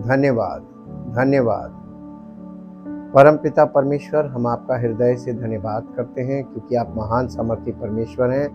धन्यवाद, धन्यवाद। परमपिता परमेश्वर, हम आपका हृदय से धन्यवाद करते हैं क्योंकि आप महान सामर्थी परमेश्वर हैं,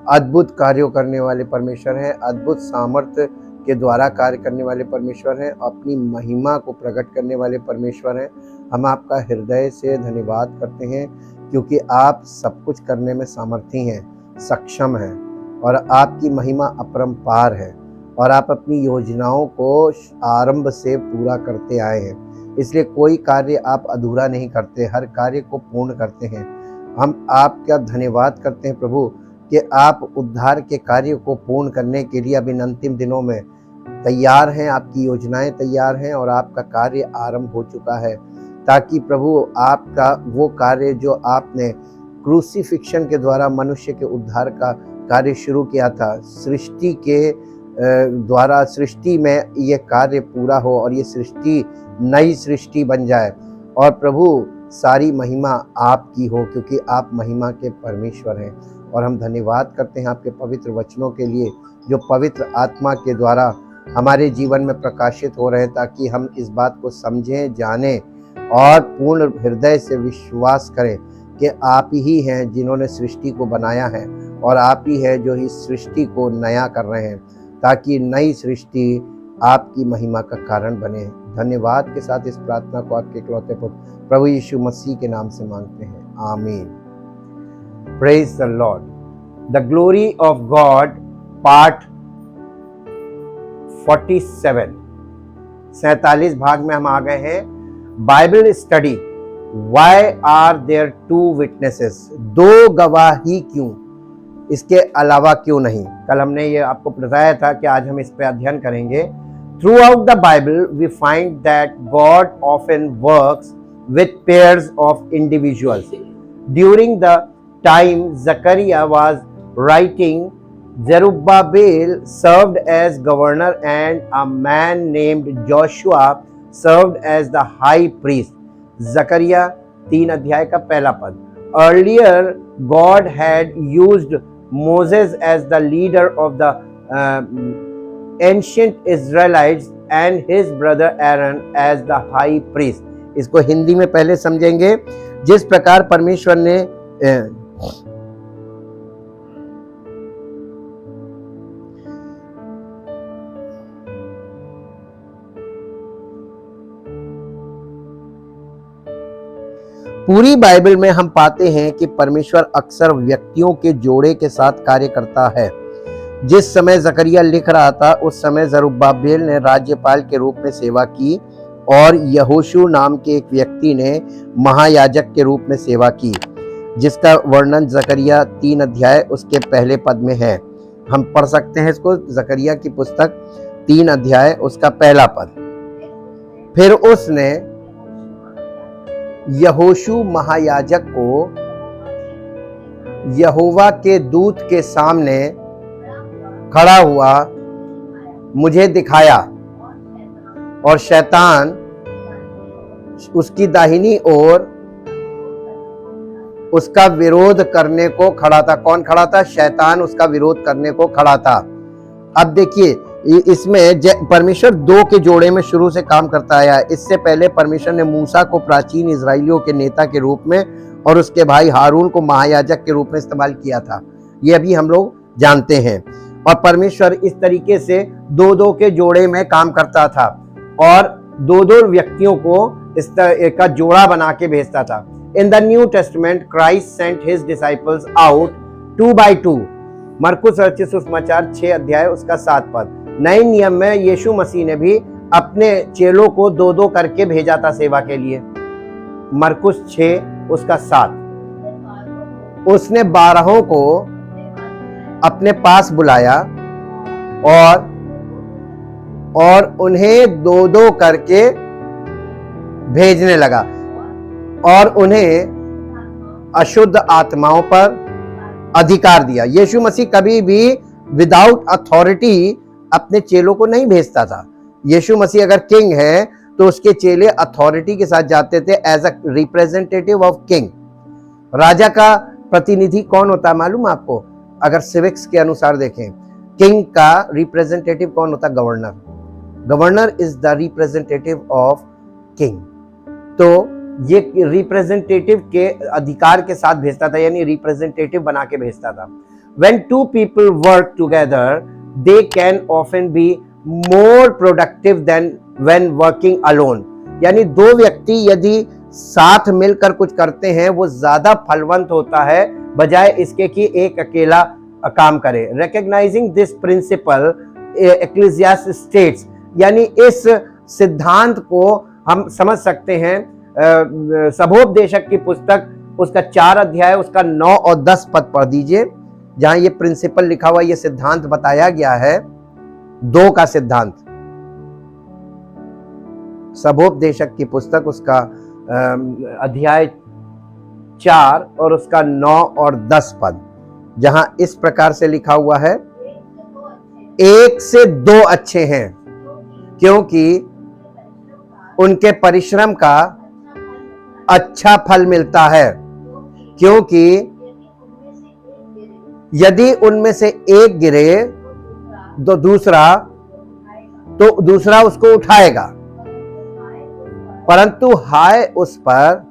अद्भुत कार्यों करने वाले परमेश्वर हैं, अद्भुत सामर्थ्य के द्वारा कार्य करने वाले परमेश्वर हैं, अपनी महिमा को प्रकट करने वाले परमेश्वर हैं। हम आपका हृदय से धन्यवाद करते हैं क्योंकि आप सब कुछ करने में सामर्थी हैं, सक्षम हैं और आपकी महिमा अपरंपार है और आप अपनी योजनाओं को आरंभ से पूरा करते आए हैं, इसलिए कोई कार्य आप अधूरा नहीं करते, हर कार्य को पूर्ण करते हैं। हम आपका धन्यवाद करते हैं प्रभु कि आप उद्धार के कार्य को पूर्ण करने के लिए अब इन अंतिम दिनों में तैयार हैं, आपकी योजनाएं तैयार हैं और आपका कार्य आरंभ हो चुका है, ताकि प्रभु आपका वो कार्य जो आपने क्रूसिफिक्शन के द्वारा मनुष्य के उद्धार का कार्य शुरू किया था, सृष्टि के द्वारा सृष्टि में ये कार्य पूरा हो और ये सृष्टि नई सृष्टि बन जाए और प्रभु सारी महिमा आपकी हो, क्योंकि आप महिमा के परमेश्वर हैं। और हम धन्यवाद करते हैं आपके पवित्र वचनों के लिए जो पवित्र आत्मा के द्वारा हमारे जीवन में प्रकाशित हो रहे हैं, ताकि हम इस बात को समझें, जानें और पूर्ण हृदय से विश्वास करें कि आप ही हैं जिन्होंने सृष्टि को बनाया है और आप ही है जो इस सृष्टि को नया कर रहे हैं, ताकि नई सृष्टि आपकी महिमा का कारण बने। धन्यवाद के साथ इस प्रार्थना को आपके इकलौते पुत्र प्रभु यीशु मसीह के नाम से मांगते हैं, आमीन। Praise the lord. The glory of God part 47, 47 भाग में हम आ गए हैं। Bible study, why are there two witnesses, दो गवाह ही क्यों, इसके अलावा क्यों नहीं। कल हमने ये आपको बताया था कि आज हम इस पे अध्ययन करेंगे। Throughout the Bible we find that God often works with pairs of individuals. During the time जकरिया was writing, Zerubbabel served as governor and a man named Joshua served as the high priest. जकरिया 3 अध्याय का पहला पद। Earlier God had used Moses as the leader of the ancient Israelites and his brother Aaron as the high priest. इसको हिंदी में पहले समझेंगे। जिस प्रकार परमेश्वर ने पूरी बाइबल में हम पाते हैं कि परमेश्वर अक्सर व्यक्तियों के जोड़े के साथ कार्य करता है। जिस समय जकरिया लिख रहा था उस समय जरुब्बाबेल ने राज्यपाल के रूप में सेवा की और यहोशू नाम के एक व्यक्ति ने महायाजक के रूप में सेवा की, जिसका वर्णन जकरिया 3 अध्याय उसके पहले पद में है। हम पढ़ सकते हैं इसको, जकरिया की पुस्तक 3 अध्याय उसका पहला पद। फिर उसने यहोशू महायाजक को यहोवा के दूत के सामने खड़ा हुआ मुझे दिखाया और शैतान उसकी दाहिनी ओर उसका विरोध करने को खड़ा था। कौन खड़ा था? शैतान उसका विरोध करने को खड़ा था। अब देखिए इसमें परमेश्वर 2 के जोड़े में शुरू से काम करता आया है। इससे पहले परमेश्वर ने मूसा को प्राचीन इजराइलियों के नेता के रूप में और उसके भाई हारून को महायाजक के रूप में इस्तेमाल किया था। ये अभी हम लोग जानते हैं। और परमेश्वर इस तरीके से 2-2 के जोड़े में काम करता था और 2-2 व्यक्तियों को इस तरह का जोड़ा बना के भेजता था। In the new testament Christ sent his disciples out 2 by 2। मरकुस रचित सुसमाचार 6 अध्याय उसका 7 पद। नए नियम में यीशु मसीह ने भी अपने चेलों को 2-2 करके भेजा था सेवा के लिए। मरकुस 6 उसका 7। उसने 12 को अपने पास बुलाया और उन्हें 2-2 करके भेजने लगा और उन्हें अशुद्ध आत्माओं पर अधिकार दिया। यीशु मसीह कभी भी विदाउट अथॉरिटी अपने चेलों को नहीं भेजता था। यीशु मसीह अगर किंग है तो उसके चेले अथॉरिटी के साथ जाते थे as a representative of king. राजा का प्रतिनिधि कौन होता है मालूम आपको? अगर सिविक्स के अनुसार देखें, किंग का रिप्रेजेंटेटिव कौन होता है? Governor. Governor is the representative of king. तो ये रिप्रेजेंटेटिव के अधिकार के साथ भेजता था, यानी रिप्रेजेंटेटिव बना के भेजता था। When two people work together, they can often be more productive than when working alone. यानी दो व्यक्ति यदि साथ मिलकर कुछ करते हैं वो ज्यादा फलवंत होता है बजाय इसके कि एक अकेला काम करे। Recognizing this principle, Ecclesiastes states, यानी इस सिद्धांत को हम समझ सकते हैं सभोपदेशक की पुस्तक उसका 4 अध्याय उसका 9 और 10 पद पढ़ दीजिए, जहां ये प्रिंसिपल लिखा हुआ, ये सिद्धांत बताया गया है, 2 का सिद्धांत। सभोपदेशक की पुस्तक उसका अध्याय 4 और उसका 9 और 10 पद, जहां इस प्रकार से लिखा हुआ है, 1 से 2 अच्छे हैं क्योंकि उनके परिश्रम का अच्छा फल मिलता है, क्योंकि यदि उनमें से एक गिरे तो दूसरा उसको उठाएगा, परंतु हाय उस पर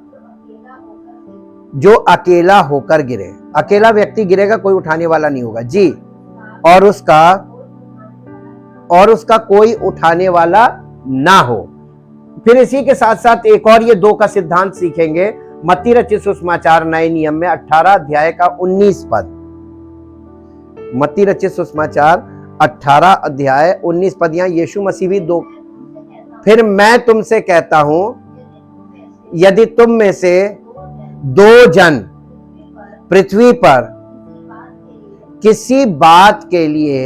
जो अकेला होकर गिरे। अकेला व्यक्ति गिरेगा, कोई उठाने वाला नहीं होगा जी, और उसका कोई उठाने वाला ना हो। फिर इसी के साथ साथ एक और ये 2 का सिद्धांत सीखेंगे, मत्ती रचित सुसमाचार नए नियम में 18 अध्याय का 19 पद। मत्ती रचित सुसमाचार 18 अध्याय 19 पद, यहां यीशु मसीह भी 2, फिर मैं तुमसे कहता हूं यदि तुम में से 2 जन पृथ्वी पर किसी बात के लिए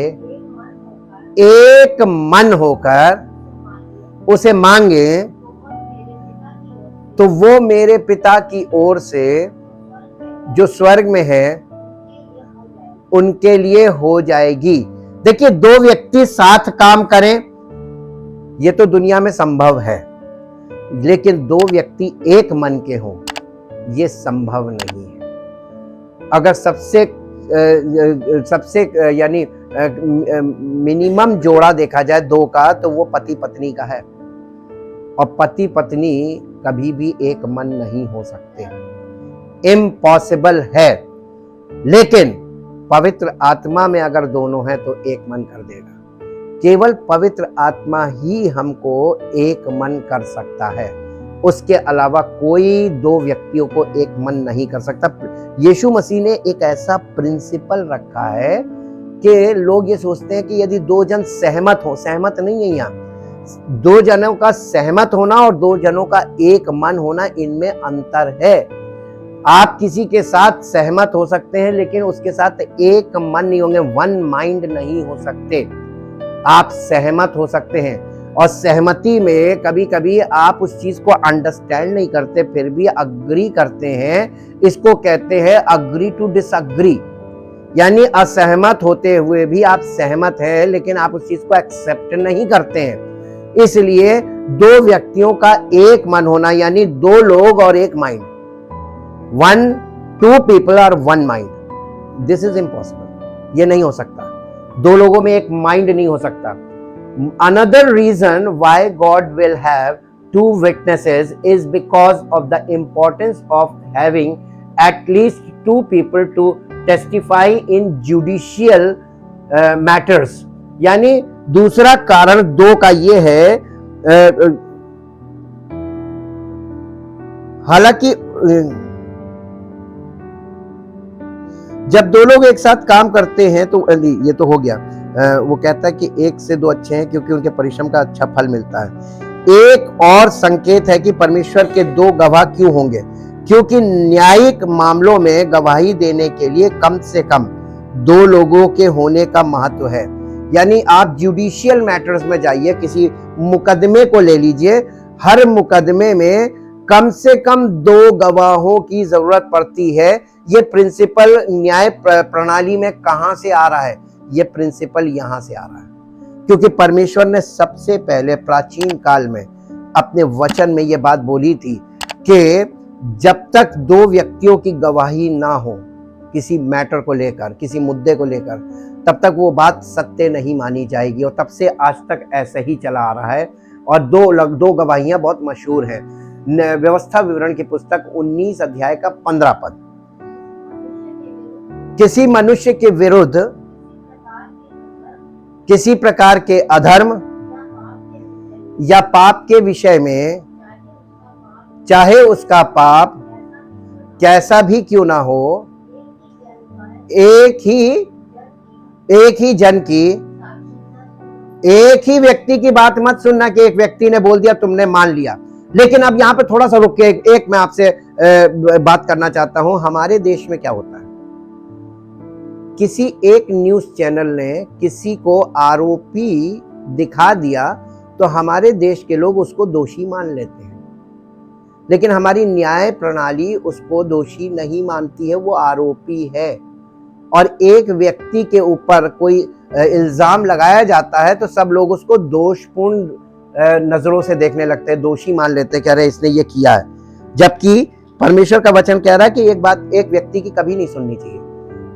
एक मन होकर उसे मांगे तो वो मेरे पिता की ओर से जो स्वर्ग में है उनके लिए हो जाएगी। देखिए, 2 व्यक्ति साथ काम करें ये तो दुनिया में संभव है, लेकिन 2 व्यक्ति एक मन के हों ये संभव नहीं है। अगर सबसे यानी मिनिमम जोड़ा देखा जाए 2 का, तो वो पति पत्नी का है, और पति पत्नी कभी भी एक मन नहीं हो सकते, इम्पॉसिबल है। लेकिन पवित्र आत्मा में अगर दोनों हैं तो एक मन कर देगा। केवल पवित्र आत्मा ही हमको एक मन कर सकता है, उसके अलावा कोई 2 व्यक्तियों को एक मन नहीं कर सकता। यीशु मसीह ने एक ऐसा प्रिंसिपल रखा है कि लोग ये सोचते हैं कि यदि 2 जन सहमत हो, सहमत नहीं है, यहाँ 2 जनों का सहमत होना और 2 जनों का एक मन होना, इनमें अंतर है। आप किसी के साथ सहमत हो सकते हैं लेकिन उसके साथ एक मन नहीं होंगे, 1 माइंड नहीं हो सकते। आप सहमत हो सकते हैं, और सहमति में कभी कभी आप उस चीज को अंडरस्टैंड नहीं करते फिर भी अग्री करते हैं। इसको कहते हैं अग्री टू डिसअग्री, यानी असहमत होते हुए भी आप सहमत हैं लेकिन आप उस चीज को एक्सेप्ट नहीं करते हैं। इसलिए 2 व्यक्तियों का एक मन होना, यानी 2 लोग और एक mind, 2 people are 1 mind, this is impossible, ये नहीं हो सकता। 2 लोगों में एक माइंड नहीं हो सकता। Another reason why God will have 2 witnesses is because of the importance of having at least 2 people to testify in judicial matters। यानी दूसरा कारण 2 का ये है, हालांकि जब 2 लोग एक साथ काम करते हैं तो ये तो हो गया, वो कहता है कि 1 से 2 अच्छे हैं क्योंकि उनके परिश्रम का अच्छा फल मिलता है। एक और संकेत है कि परमेश्वर के 2 गवाह क्यों होंगे, क्योंकि न्यायिक मामलों में गवाही देने के लिए कम से कम 2 लोगों के होने का महत्व है। यानी आप जुडिशियल मैटर्स में जाइए, किसी मुकदमे को ले लीजिए, हर मुकदमे में कम से कम 2 गवाहों की जरूरत पड़ती है। ये प्रिंसिपल न्याय प्रणाली में कहां से आ रहा है? ये प्रिंसिपल यहां से आ रहा है, क्योंकि परमेश्वर ने सबसे पहले प्राचीन काल में अपने वचन में ये बात बोली थी कि जब तक 2 व्यक्तियों की गवाही ना हो किसी मैटर को लेकर, किसी मुद्दे को लेकर, तब तक वो बात सत्य नहीं मानी जाएगी। और तब से आज तक ऐसा ही चला आ रहा है। और दो गवाहियां बहुत मशहूर हैं। व्यवस्था विवरण की पुस्तक 19 अध्याय का 15 पद, किसी मनुष्य के विरुद्ध किसी प्रकार के अधर्म या पाप के विषय में, चाहे उसका पाप कैसा भी क्यों ना हो, एक ही जन की, एक ही व्यक्ति की बात मत सुनना कि एक व्यक्ति ने बोल दिया तुमने मान लिया। लेकिन अब यहां पे थोड़ा सा रुक के एक मैं आपसे बात करना चाहता हूं। हमारे देश में क्या होता है, किसी एक न्यूज चैनल ने किसी को आरोपी दिखा दिया तो हमारे देश के लोग उसको दोषी मान लेते हैं, लेकिन हमारी न्याय प्रणाली उसको दोषी नहीं मानती है, वो आरोपी है। और एक व्यक्ति के ऊपर कोई इल्जाम लगाया जाता है तो सब लोग उसको दोषपूर्ण नजरों से देखने लगते हैं, दोषी मान लेते हैं, कह रहे इसने ये किया है। जबकि परमेश्वर का वचन कह रहा है कि एक बात एक व्यक्ति की कभी नहीं सुननी चाहिए।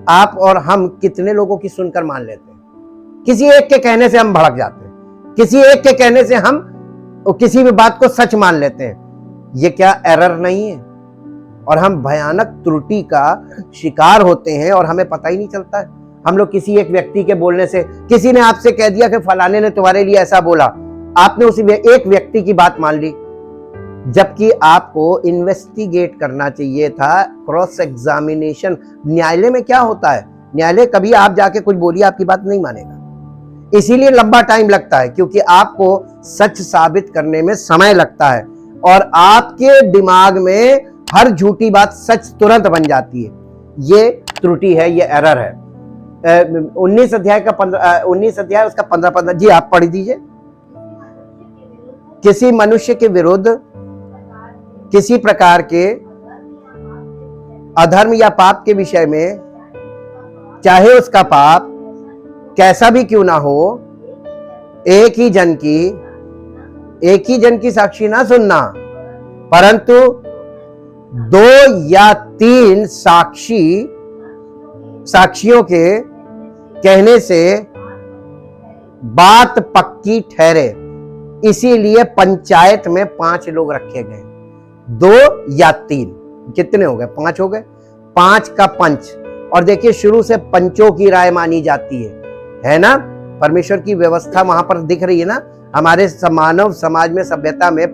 आप और हम कितने लोगों की सुनकर मान लेते हैं, किसी एक के कहने से हम भड़क जाते हैं, किसी एक के कहने से हम किसी भी बात को सच मान लेते हैं। ये क्या एरर नहीं है? और हम भयानक त्रुटि का शिकार होते हैं और हमें पता ही नहीं चलता है। हम लोग किसी एक व्यक्ति के बोलने से, किसी ने आपसे कह दिया कि फलाने ने तुम्हारे लिए ऐसा बोला, आपने उसी एक व्यक्ति की बात मान ली, जबकि आपको इन्वेस्टिगेट करना चाहिए था, क्रॉस एग्जामिनेशन। न्यायालय में क्या होता है, न्यायालय कभी आप जाके कुछ बोलिए आपकी बात नहीं मानेगा, इसीलिए लंबा टाइम लगता है, क्योंकि आपको सच साबित करने में समय लगता है और आपके दिमाग में हर झूठी बात सच तुरंत बन जाती है। ये त्रुटि है, ये एरर है। 19 अध्याय उसका 15 जी आप पढ़ दीजिए। किसी मनुष्य के विरुद्ध किसी प्रकार के अधर्म या पाप के विषय में, चाहे उसका पाप कैसा भी क्यों ना हो, एक ही जन की साक्षी ना सुनना, परंतु 2 या 3 साक्षियों के कहने से बात पक्की ठहरे। इसीलिए पंचायत में 5 लोग रखे गए, 2 या 3, कितने हो गए? 5 हो गए। 5 का पंच, और देखिए शुरू से पंचों की राय मानी जाती है ना? परमेश्वर की व्यवस्था वहां पर दिख रही है ना। हमारे मानव समाज में, सभ्यता में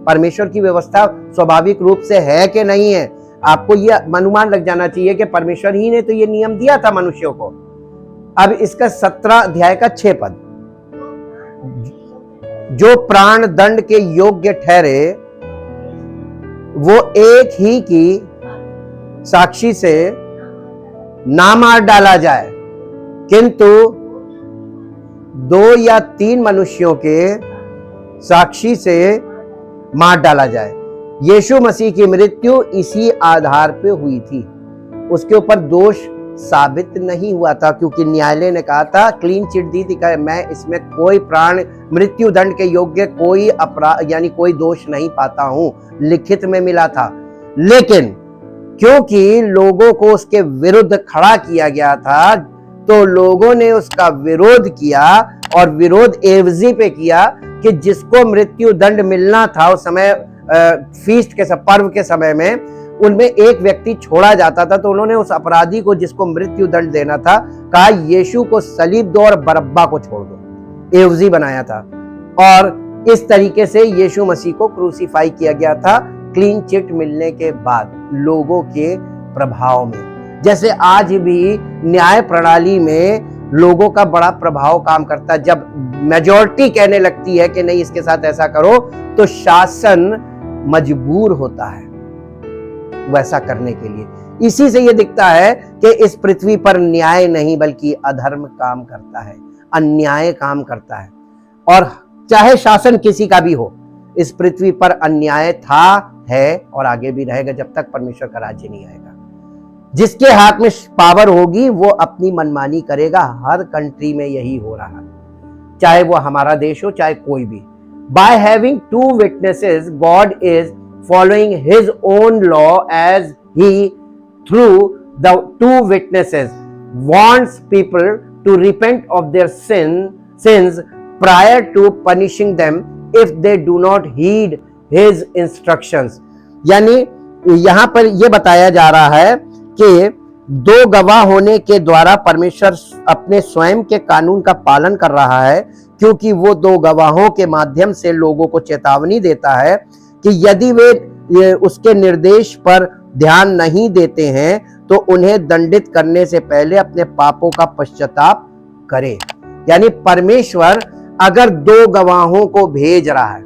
परमेश्वर की व्यवस्था स्वाभाविक रूप से है कि नहीं है, आपको यह अनुमान लग जाना चाहिए कि परमेश्वर ही ने तो ये नियम दिया था मनुष्यों को। अब इसका 17 अध्याय का 6 पद, जो प्राण दंड के योग्य ठहरे वो एक ही की साक्षी से ना मार डाला जाए, किंतु 2 या 3 मनुष्यों के साक्षी से मार डाला जाए। यीशु मसीह की मृत्यु इसी आधार पे हुई थी, उसके ऊपर दोष साबित नहीं हुआ था, क्योंकि न्यायालय ने कहा था, क्लीन चिट दी थी, मैं इसमें कोई प्राण मृत्यु दंड के योग्य कोई अपराध यानी कोई दोष नहीं पाता हूं, लिखित में मिला था। लेकिन क्योंकि लोगों को उसके विरुद्ध खड़ा किया गया था, तो लोगों ने उसका विरोध किया, और विरोध एवजी पे किया कि जिसको मृत्यु दंड मिलना था उस समय फीस्ट के पर्व के समय में, उनमें एक व्यक्ति छोड़ा जाता था, तो उन्होंने उस अपराधी को जिसको मृत्यु दंड देना था कहा यीशु को सलीब दो और बरब्बा को छोड़ दो, एवजी बनाया था। और इस तरीके से यीशु मसीह को क्रूसीफाई किया गया था क्लीन चिट मिलने के बाद लोगों के प्रभाव में। जैसे आज भी न्याय प्रणाली में लोगों का बड़ा प्रभाव काम करता है। जब मेजॉरिटी कहने लगती है कि नहीं इसके साथ ऐसा करो, तो शासन मजबूर होता है वैसा करने के लिए। इसी से यह दिखता है कि इस पृथ्वी पर न्याय नहीं बल्कि अधर्म काम करता है, अन्याय काम करता है। और चाहे शासन किसी का भी हो, इस पृथ्वी पर अन्याय था, है और आगे भी रहेगा जब तक परमेश्वर का राज्य नहीं आएगा। जिसके हाथ में पावर होगी वो अपनी मनमानी करेगा। हर कंट्री में यही हो रहा है, चाहे वो हमारा देश हो चाहे कोई भी। By having 2 witnesses, God is following His own law as He through the two witnesses wants people to repent of their sins prior to punishing them if they do not heed his instructions. यानी यहां पर यह बताया जा रहा है कि दो गवाह होने के द्वारा परमेश्वर अपने स्वयं के कानून का पालन कर रहा है, क्योंकि वो दो गवाहों के माध्यम से लोगों को चेतावनी देता है कि यदि वे उसके निर्देश पर ध्यान नहीं देते हैं तो उन्हें दंडित करने से पहले अपने पापों का पश्चाताप करें। यानी परमेश्वर अगर दो गवाहों को भेज रहा है,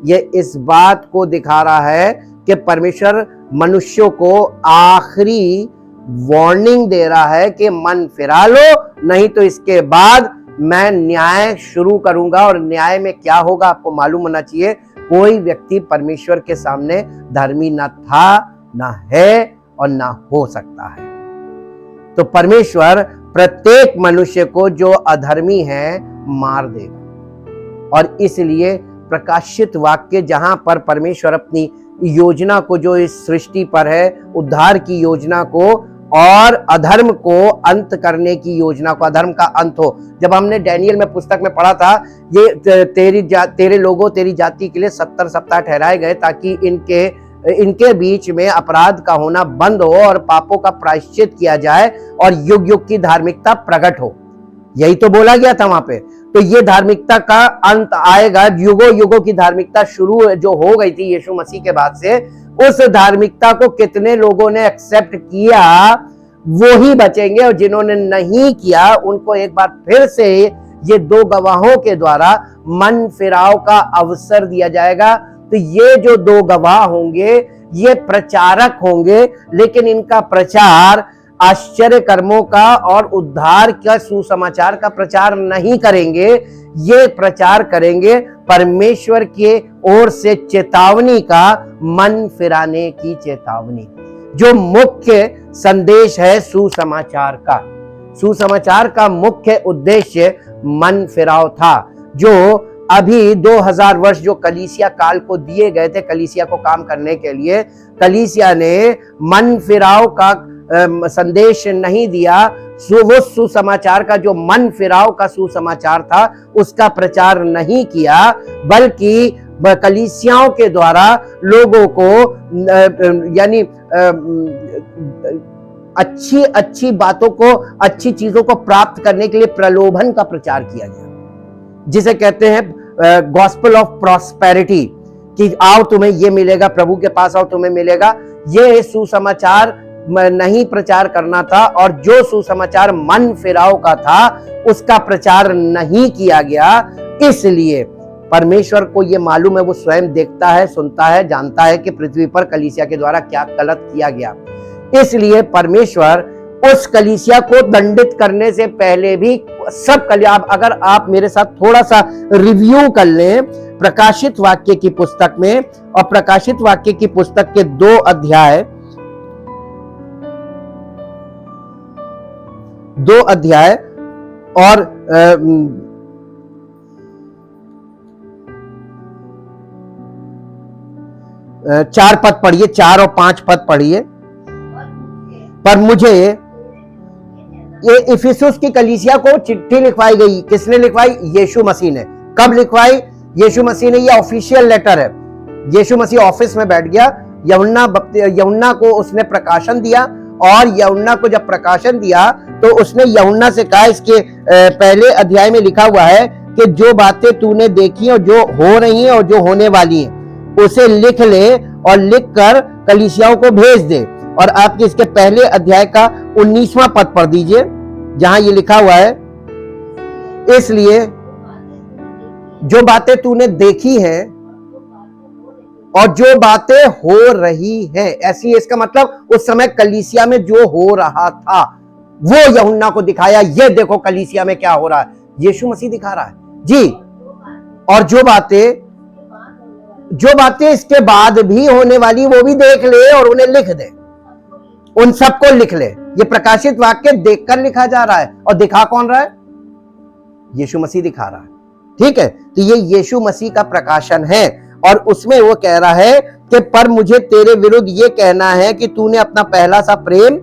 यह इस बात को दिखा रहा है कि परमेश्वर मनुष्यों को आखिरी वार्निंग दे रहा है कि मन फिरा लो, नहीं तो इसके बाद मैं न्याय शुरू करूंगा। और न्याय में क्या होगा आपको मालूम होना चाहिए। कोई व्यक्ति परमेश्वर के सामने धर्मी ना था, ना है और ना हो सकता है। तो परमेश्वर प्रत्येक मनुष्य को जो अधर्मी है मार देगा। और इसलिए प्रकाशित वाक्य जहां पर परमेश्वर अपनी योजना को जो इस सृष्टि पर है, उद्धार की योजना को और अधर्म को अंत करने की योजना को, अधर्म का अंत हो। जब हमने डैनियल में पुस्तक में पढ़ा था, ये तेरे लोगों तेरी जाति के लिए 70 सप्ताह ठहराए गए ताकि इनके बीच में अपराध का होना बंद हो और पापों का प्रायश्चित किया जाए और युग युग की धार्मिकता प्रकट हो। यही तो बोला गया था वहां पे। तो ये धार्मिकता का अंत आएगा। युगों युगों की धार्मिकता शुरू जो हो गई थी यीशु मसीह के बाद से, उस धार्मिकता को कितने लोगों ने एक्सेप्ट किया वो ही बचेंगे, और जिन्होंने नहीं किया उनको एक बार फिर से ये दो गवाहों के द्वारा मन फिराव का अवसर दिया जाएगा। तो ये जो दो गवाह होंगे ये प्रचारक होंगे, लेकिन इनका प्रचार आश्चर्य कर्मों का और उद्धार का सुसमाचार का प्रचार नहीं करेंगे। ये प्रचार करेंगे परमेश्वर के ओर से चेतावनी का, मन फिराने की चेतावनी, जो मुख्य संदेश है सुसमाचार का। सुसमाचार का मुख्य उद्देश्य मन फिराव था, जो अभी 2000 वर्ष जो कलीसिया काल को दिए गए थे कलीसिया को काम करने के लिए, कलीसिया ने मन फिराव का संदेश नहीं दिया। वो सुसमाचार का जो मन फिराव का सुसमाचार था उसका प्रचार नहीं किया, बल्कि कलीसियाओं के द्वारा लोगों को यानी अच्छी अच्छी बातों को, अच्छी चीजों को प्राप्त करने के लिए प्रलोभन का प्रचार किया गया, जिसे कहते हैं गॉस्पेल ऑफ प्रॉस्पेरिटी, कि आओ तुम्हें ये मिलेगा, प्रभु के पास आओ तुम्हें मिलेगा। ये सुसमाचार नहीं प्रचार करना था, और जो सुसमाचार मन फिराव का था उसका प्रचार नहीं किया गया। इसलिए परमेश्वर को यह मालूम है, वो स्वयं देखता है, सुनता है, जानता है कि पृथ्वी पर कलीसिया के द्वारा क्या गलत किया गया। इसलिए परमेश्वर उस कलीसिया को दंडित करने से पहले भी सब अगर आप मेरे साथ थोड़ा सा रिव्यू कर लें प्रकाशित वाक्य की पुस्तक में, और प्रकाशित वाक्य की पुस्तक के 2 अध्याय और 4 पद पढ़िए, 4 और 5 पद पढ़िए। पर मुझे ये इफिसुस की कलीसिया को चिट्ठी लिखवाई गई। किसने लिखवाई? यीशु मसीह ने। कब लिखवाई? यीशु मसीह ने। ये ऑफिशियल लेटर है। यीशु मसीह ऑफिस में बैठ गया, यूहन्ना को उसने प्रकाशन दिया, और यूहन्ना को जब प्रकाशन दिया तो उसने यूहन्ना से कहा, इसके पहले अध्याय में लिखा हुआ है कि जो बातें तूने देखी और जो हो रही हैं और जो होने वाली हैं उसे लिख ले और लिखकर कलीसियाओं को भेज दे। और आपके इसके पहले अध्याय का 19वां पद पढ़ दीजिए, जहां ये लिखा हुआ है, इसलिए जो बातें तूने देखी हैं और जो बातें हो रही हैं, ऐसी है। इसका मतलब उस समय कलीसिया में जो हो रहा था वो यूहन्ना को दिखाया। ये देखो कलीसिया में क्या हो रहा है, यीशु मसीह दिखा रहा है जी। और जो बातें इसके बाद भी होने वाली वो भी देख ले और उन्हें लिख दे, उन सबको लिख ले। ये प्रकाशित वाक्य देखकर लिखा जा रहा है, और दिखा कौन रहा है? यीशु मसीह दिखा रहा है। ठीक है, तो ये यीशु मसीह का प्रकाशन है, और उसमें वो कह रहा है कि पर मुझे तेरे विरुद्ध ये कहना है कि तूने अपना पहला सा प्रेम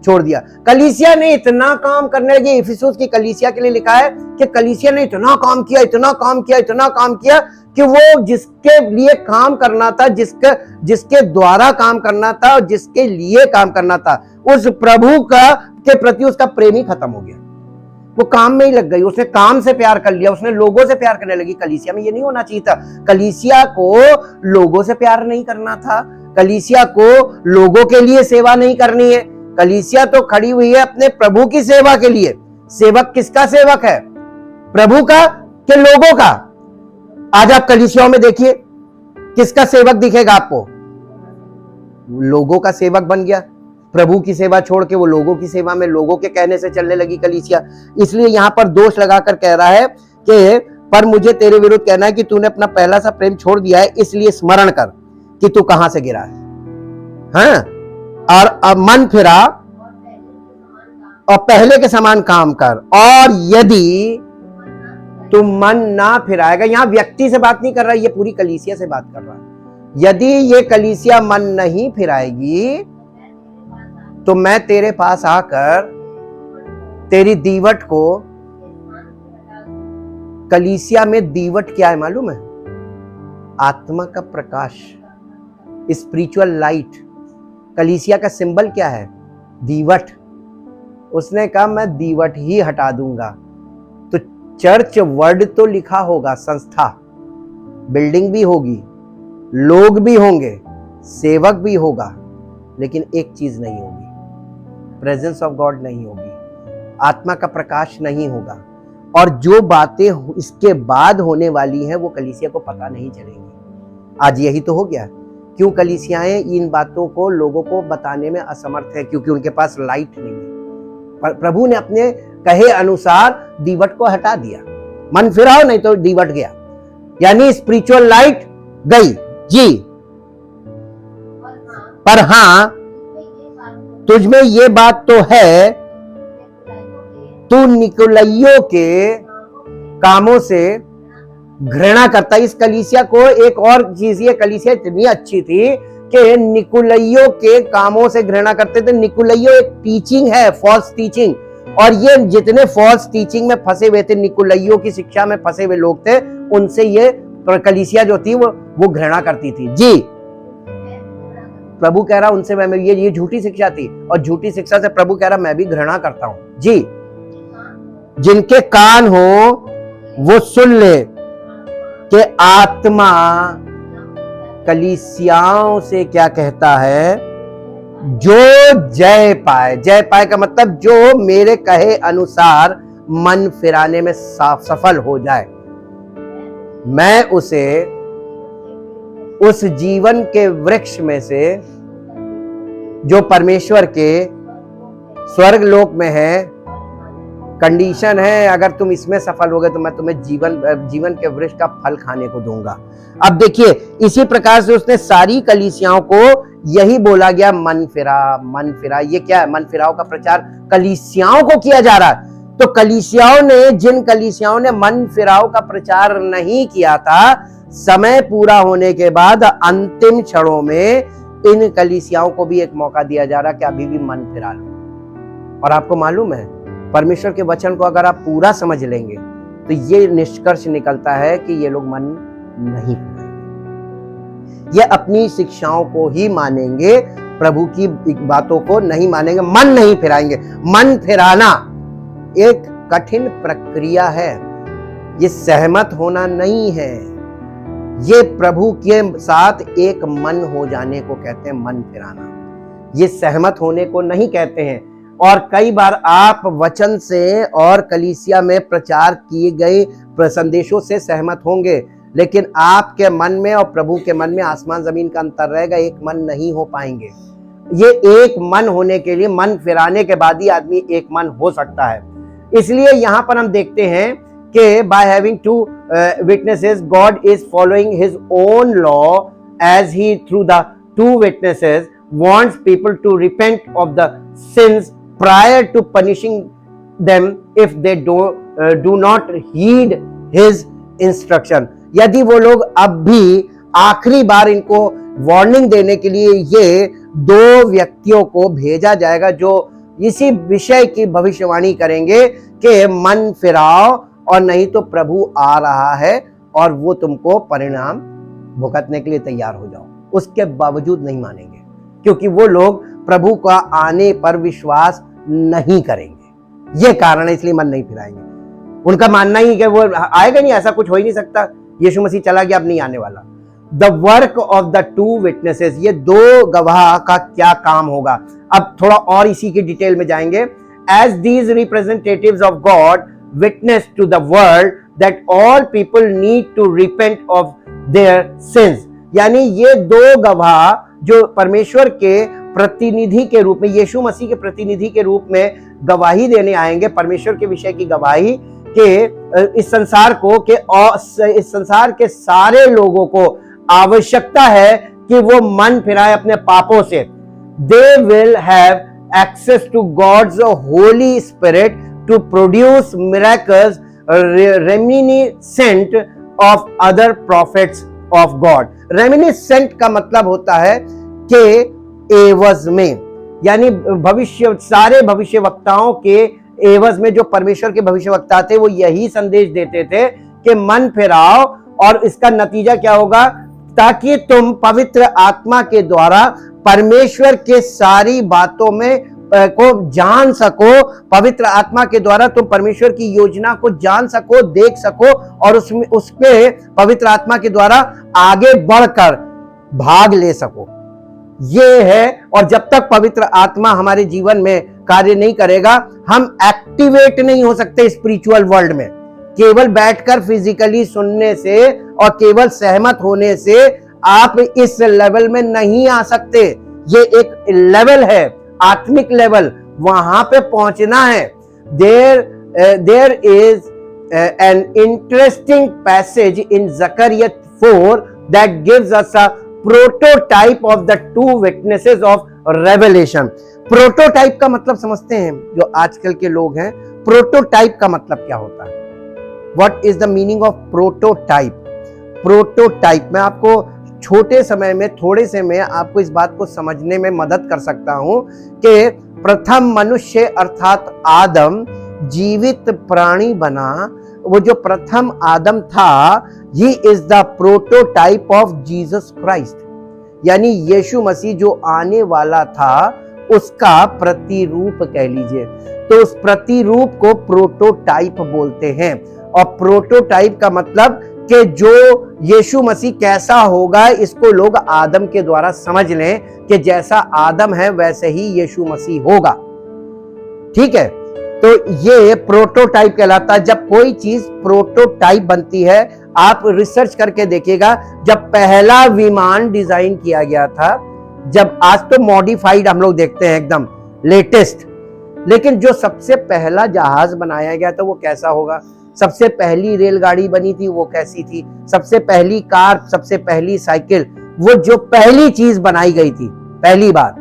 छोड़ दिया। कलीसिया ने इतना काम करने लगी। इफिसुस की कलीसिया के लिए लिखा है कि कलीसिया ने इतना काम किया, इतना काम किया, इतना काम किया कि वो जिसके लिए काम करना था, जिसके द्वारा काम करना था और जिसके लिए काम करना था, उस प्रभु का के प्रति उसका प्रेम ही खत्म हो गया। वो काम में ही लग गई, उसने काम से प्यार कर लिया, उसने लोगों से प्यार करने लगी। कलीसिया में ये नहीं होना चाहिए था। कलीसिया को लोगों से प्यार नहीं करना था, कलीसिया को लोगों के लिए सेवा नहीं करनी है। कलीसिया तो खड़ी हुई है अपने प्रभु की सेवा के लिए। सेवक किसका सेवक है? प्रभु का कि लोगों का? आज आप कलीसियाओं में देखिए, किसका सेवक दिखेगा आपको? लोगों का सेवक बन गया। प्रभु की सेवा छोड़ के वो लोगों की सेवा में, लोगों के कहने से चलने लगी कलीसिया। इसलिए यहां पर दोष लगाकर कह रहा है कि पर मुझे तेरे विरुद्ध कहना है कि तूने अपना पहला सा प्रेम छोड़ दिया है, इसलिए स्मरण कर कि तू कहां से गिरा है। हाँ? और अब मन फिरा और पहले के समान काम कर, और यदि तू मन ना फिराएगा। यहां व्यक्ति से बात नहीं कर रहा, ये पूरी कलीसिया से बात कर रहा है। यदि ये कलीसिया मन नहीं फिराएगी तो मैं तेरे पास आकर तेरी दीवट को, कलीसिया में दीवट क्या है मालूम है? आत्मा का प्रकाश, स्पिरिचुअल लाइट। कलीसिया का सिंबल क्या है? दीवट। उसने कहा मैं दीवट ही हटा दूंगा। तो चर्च वर्ड तो लिखा होगा, संस्था, बिल्डिंग भी होगी, लोग भी होंगे, सेवक भी होगा, लेकिन एक चीज नहीं होगी, प्रेजेंस ऑफ गॉड नहीं होगी, आत्मा का प्रकाश नहीं होगा। और जो बातें इसके बाद होने वाली हैं वो कलीसिया को पता नहीं चलेंगी। आज यही तो हो गया। क्यों कलीसियाएं इन बातों को लोगों को बताने में असमर्थ है? क्योंकि उनके पास लाइट नहीं है। प्रभु ने अपने कहे अनुसार दीवट को हटा दिया। मन फिराओ नहीं तो दीवट गया, यानी स्पिरिचुअल लाइट गई जी। पर हां, तुझमें ये बात तो है, तू निकुलइयों के कामों से घृणा करता। इस कलीसिया को एक और चीज, ये कलीसिया इतनी अच्छी थी कि निकुलइयों के कामों से घृणा करते थे। निकुलइयों एक टीचिंग है, फॉल्स टीचिंग, और ये जितने फॉल्स टीचिंग में फंसे हुए थे, निकुलइयों की शिक्षा में फंसे हुए लोग थे, उनसे ये कलीसिया जो थी वो घृणा करती थी जी। प्रभु कह रहा उनसे मैं, ये झूठी शिक्षा थी, और झूठी शिक्षा से प्रभु कह रहा मैं भी घृणा करता हूं जी। जिनके कान हो वो सुन ले कि आत्मा कलीसियाओं से क्या कहता है। जो जय पाए, जय पाए का मतलब जो मेरे कहे अनुसार मन फिराने में सफल हो जाए, मैं उसे उस जीवन के वृक्ष में से जो परमेश्वर के स्वर्ग लोक में है, कंडीशन है, अगर तुम इसमें सफल हो गए तो मैं तुम्हें जीवन के वृक्ष का फल खाने को दूंगा। अब देखिए, इसी प्रकार से उसने सारी कलीसियाओं को यही बोला गया, मन फिरा, मन फिरा। ये क्या है? मन फिराओ का प्रचार कलीसियाओं को किया जा रहा है। तो कलीसियाओं ने, जिन कलीसियाओं ने मन फिराओ का प्रचार नहीं किया था, समय पूरा होने के बाद अंतिम क्षणों में इन कलीसियाओं को भी एक मौका दिया जा रहा कि अभी भी मन फिरा लो। और आपको मालूम है, परमेश्वर के वचन को अगर आप पूरा समझ लेंगे तो ये निष्कर्ष निकलता है कि ये लोग मन नहीं फिराएंगे। ये अपनी शिक्षाओं को ही मानेंगे, प्रभु की बातों को नहीं मानेंगे, मन नहीं फिराएंगे। मन फिराना एक कठिन प्रक्रिया है, ये सहमत होना नहीं है, ये प्रभु के साथ एक मन हो जाने को कहते हैं मन फिराना। ये सहमत होने को नहीं कहते हैं। और कई बार आप वचन से और कलीसिया में प्रचार किए गए संदेशों से सहमत होंगे, लेकिन आपके मन में और प्रभु के मन में आसमान जमीन का अंतर रहेगा, एक मन नहीं हो पाएंगे। ये एक मन होने के लिए, मन फिराने के बाद ही आदमी एक मन हो सकता है। इसलिए यहां पर हम देखते हैं कि by having two witnesses, God is following His own law as He through the two witnesses wants people to repent of the sins prior to punishing them if they do not heed His instruction। यदि वो लोग अब भी आखिरी बार इनको warning देने के लिए ये दो व्यक्तियों को भेजा जाएगा जो इसी विषय की भविष्यवाणी करेंगे कि मन फिराओ और नहीं तो प्रभु आ रहा है और वो तुमको परिणाम भुगतने के लिए तैयार हो जाओ। उसके बावजूद नहीं मानेंगे, क्योंकि वो लोग प्रभु का आने पर विश्वास नहीं करेंगे। ये कारण है, इसलिए मन नहीं फिराएंगे। उनका मानना ही कि वो आएगा नहीं, ऐसा कुछ हो ही नहीं सकता, यीशु मसीह चला गया, अब नहीं आने वाला। The work of the two witnesses, ये दो गवाह का क्या काम होगा। अब थोड़ा और इसी की डिटेल में जाएंगे। As these representatives of God witness to the world that all people need to repent of their sins, यानी ये दो गवाह जो परमेश्वर के प्रतिनिधि के रूप में, यीशु मसीह के प्रतिनिधि के रूप में गवाही देने आएंगे, परमेश्वर के विषय की गवाही के इस संसार को के इस संसार के सारे लोगों को आवश्यकता है कि वो मन फिराए अपने पापों से। They will have access to God's holy spirit to produce miracles reminiscent of other prophets of God. Reminiscent का मतलब होता है कि एवज में, यानी भविष्य, सारे भविष्यवक्ताओं के एवज में जो परमेश्वर के भविष्यवक्ता थे वो यही संदेश देते थे कि मन फिराओ, और इसका नतीजा क्या होगा, ताकि तुम पवित्र आत्मा के द्वारा परमेश्वर के सारी बातों में को जान सको। पवित्र आत्मा के द्वारा तुम परमेश्वर की योजना को जान सको, देख सको, और उसपे पवित्र आत्मा के द्वारा आगे बढ़कर भाग ले सको। ये है, और जब तक पवित्र आत्मा हमारे जीवन में कार्य नहीं करेगा, हम एक्टिवेट नहीं हो सकते स्पिरिचुअल वर्ल्ड में। केवल बैठकर फिजिकली सुनने से और केवल सहमत होने से आप इस लेवल में नहीं आ सकते। ये एक लेवल है, आत्मिक लेवल, वहां पे पहुंचना है। There is an interesting passage in Zechariah 4 that gives us a prototype of the two witnesses of Revelation. Prototype का मतलब समझते हैं जो आजकल के लोग हैं। प्रोटोटाइप का मतलब क्या होता है? What is the meaning of prototype? Prototype मैं आपको छोटे समय में, थोड़े से में आपको इस बात को समझने में मदद कर सकता हूं कि प्रथम मनुष्य अर्थात आदम जीवित प्राणी बना। वो जो प्रथम आदम था, he is the prototype of Jesus Christ, यानी यीशु मसीह जो आने वाला था उसका प्रतिरूप कह लीजिए। तो उस प्रतिरूप को प्रोटोटाइप बोलते हैं। और प्रोटोटाइप का मतलब कि जो यीशु मसीह कैसा होगा, इसको लोग आदम के द्वारा समझ लें कि जैसा आदम है वैसे ही यीशु मसीह होगा। ठीक है, तो ये प्रोटोटाइप कहलाता है। जब कोई चीज प्रोटोटाइप बनती है, आप रिसर्च करके देखिएगा, जब पहला विमान डिजाइन किया गया था, जब आज तो मॉडिफाइड हम लोग देखते हैं एकदम लेटेस्ट, लेकिन जो सबसे पहला जहाज बनाया गया था वो कैसा होगा, सबसे पहली रेलगाड़ी बनी थी वो कैसी थी, सबसे पहली कार, सबसे पहली साइकिल, वो जो पहली चीज बनाई गई थी पहली बार,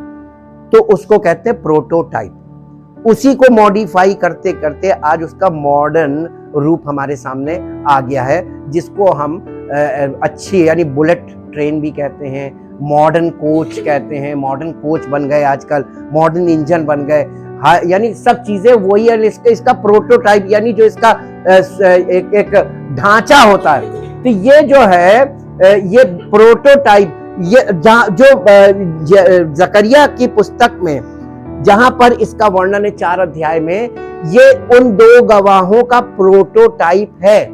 तो उसको कहते हैं प्रोटोटाइप। उसी को मॉडिफाई करते करते आज उसका मॉडर्न रूप हमारे सामने आ गया है, जिसको हम अच्छी यानी बुलेट ट्रेन भी कहते हैं, मॉडर्न कोच कहते हैं। मॉडर्न कोच बन गए आजकल, मॉडर्न इंजन बन गए, यानी सब चीजें वही है। इसका प्रोटोटाइप यानी जो इसका एक ढांचा होता है। तो ये जो है ये प्रोटोटाइप, ये जो जकरिया की पुस्तक में जहां पर इसका वर्णन है 4 अध्याय में, ये उन दो गवाहों का प्रोटोटाइप है।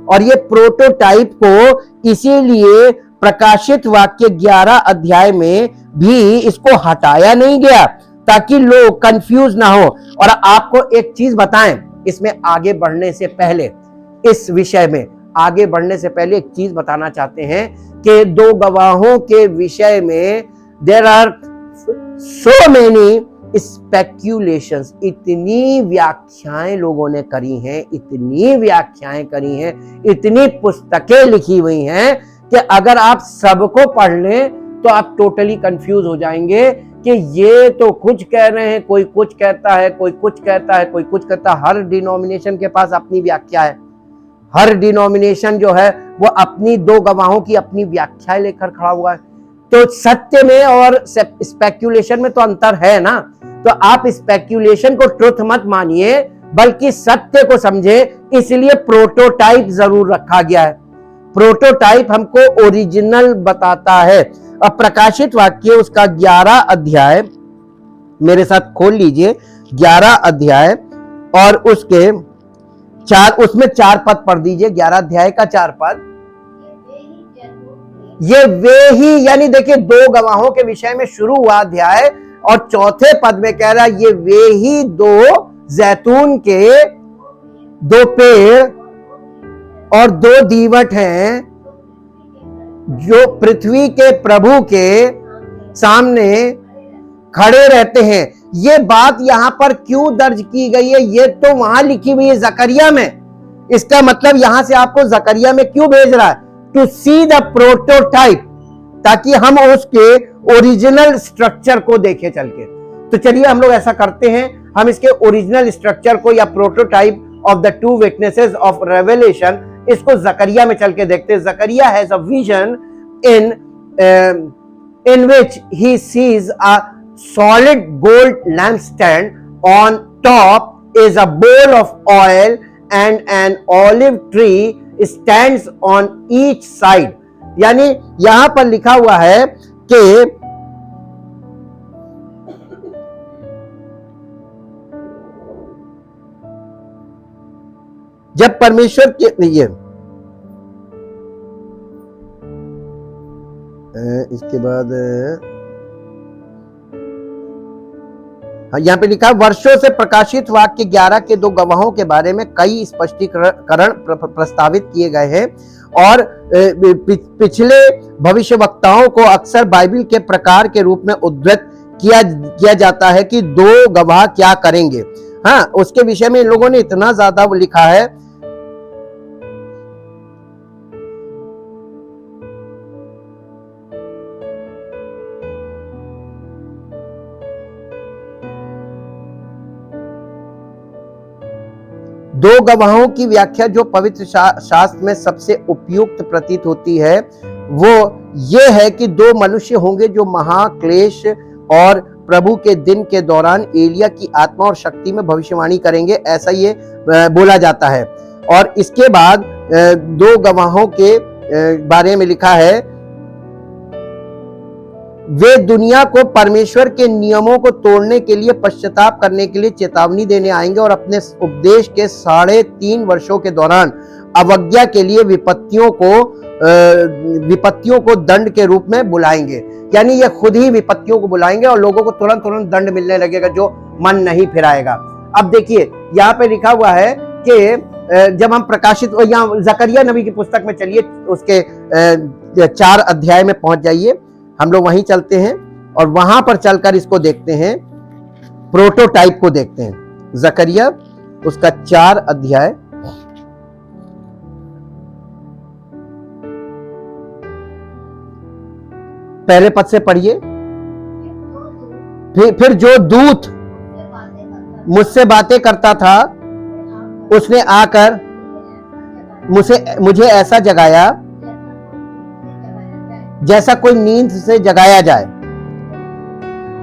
और ये प्रोटोटाइप को इसीलिए प्रकाशित वाक्य 11 अध्याय में भी इसको हटाया नहीं गया, ताकि लोग कंफ्यूज ना हो। और आपको एक चीज बताएं, इसमें आगे बढ़ने से पहले, इस विषय में आगे बढ़ने से पहले एक चीज बताना चाहते हैं कि दो गवाहों के विषय में there are so many speculations, इतनी व्याख्याएं लोगों ने करी हैं, इतनी व्याख्याएं करी हैं, इतनी पुस्तकें लिखी हुई हैं कि अगर आप सबको पढ़ लें तो आप टोटली कंफ्यूज हो जाएंगे कि ये तो कुछ कह रहे हैं, कोई कुछ कहता है, कोई कुछ कहता है, कोई कुछ कहता है। हर डिनोमिनेशन के पास अपनी व्याख्या है। हर डिनोमिनेशन जो है वो अपनी दो गवाहों की अपनी व्याख्या लेकर खड़ा हुआ है। तो सत्य में और स्पेक्यूलेशन में तो अंतर है ना। तो आप स्पेक्यूलेशन को ट्रुथ मत मानिए, बल्कि सत्य को समझे। इसलिए प्रोटोटाइप जरूर रखा गया है। प्रोटोटाइप हमको ओरिजिनल बताता है। अब प्रकाशित वाक्य उसका 11 अध्याय मेरे साथ खोल लीजिए, 11 अध्याय और उसके उसमें 4 पद पढ़ दीजिए। 11 अध्याय का 4 पद। ये वे ही, यानी देखिए 2 गवाहों के विषय में शुरू हुआ अध्याय और चौथे पद में कह रहा है ये वे ही 2 जैतून के 2 पेड़ और 2 दीवट हैं जो पृथ्वी के प्रभु के सामने खड़े रहते हैं। ये बात यहां पर क्यों दर्ज की गई है? ये तो वहां लिखी हुई है जकरिया में। इसका मतलब यहां से आपको जकरिया में क्यों भेज रहा है? टू सी द प्रोटोटाइप, ताकि हम उसके ओरिजिनल स्ट्रक्चर को देखें चल के। तो चलिए हम लोग ऐसा करते हैं, हम इसके ओरिजिनल स्ट्रक्चर को या prototype of the 2 witnesses of revelation, इसको जकरिया में चल के देखते हैं। Zechariah has a vision in which he sees a solid gold lampstand. On top is a bowl of oil and an olive tree stands on each side. यानी यहां पर लिखा हुआ है कि जब परमेश्वर के लिए इसके बाद यहां पे लिखा वर्षों से प्रकाशित वाक्य 11 के 2 गवाहों के बारे में कई स्पष्टीकरण प्रस्तावित किए गए हैं और पिछले भविष्यवक्ताओं को अक्सर बाइबल के प्रकार के रूप में उद्धृत किया जाता है कि 2 गवाह क्या करेंगे। हाँ, उसके विषय में इन लोगों ने इतना ज्यादा लिखा है। दो गवाहों की व्याख्या जो पवित्र शास्त्र में सबसे उपयुक्त प्रतीत होती है वो ये है कि 2 मनुष्य होंगे जो महाक्लेश और प्रभु के दिन के दौरान एलिया की आत्मा और शक्ति में भविष्यवाणी करेंगे, ऐसा ये बोला जाता है। और इसके बाद 2 गवाहों के बारे में लिखा है वे दुनिया को परमेश्वर के नियमों को तोड़ने के लिए पश्चाताप करने के लिए चेतावनी देने आएंगे और अपने उपदेश के 3.5 वर्षों के दौरान अवज्ञा के लिए विपत्तियों को दंड के रूप में बुलाएंगे। यानी ये खुद ही विपत्तियों को बुलाएंगे और लोगों को तुरंत दंड मिलने लगेगा जो मन नहीं फिराएगा। अब देखिए यहाँ पे लिखा हुआ है कि जब हम प्रकाशित, यहाँ जकरिया नबी की पुस्तक में चलिए, उसके 4 अध्याय में पहुंच जाइए। हम लोग वहीं चलते हैं और वहां पर चलकर इसको देखते हैं, प्रोटोटाइप को देखते हैं। जकरिया उसका 4 अध्याय पहले पद से पढ़िए। फिर जो दूत मुझसे बातें करता था उसने आकर मुझे ऐसा जगाया जैसा कोई नींद से जगाया जाए।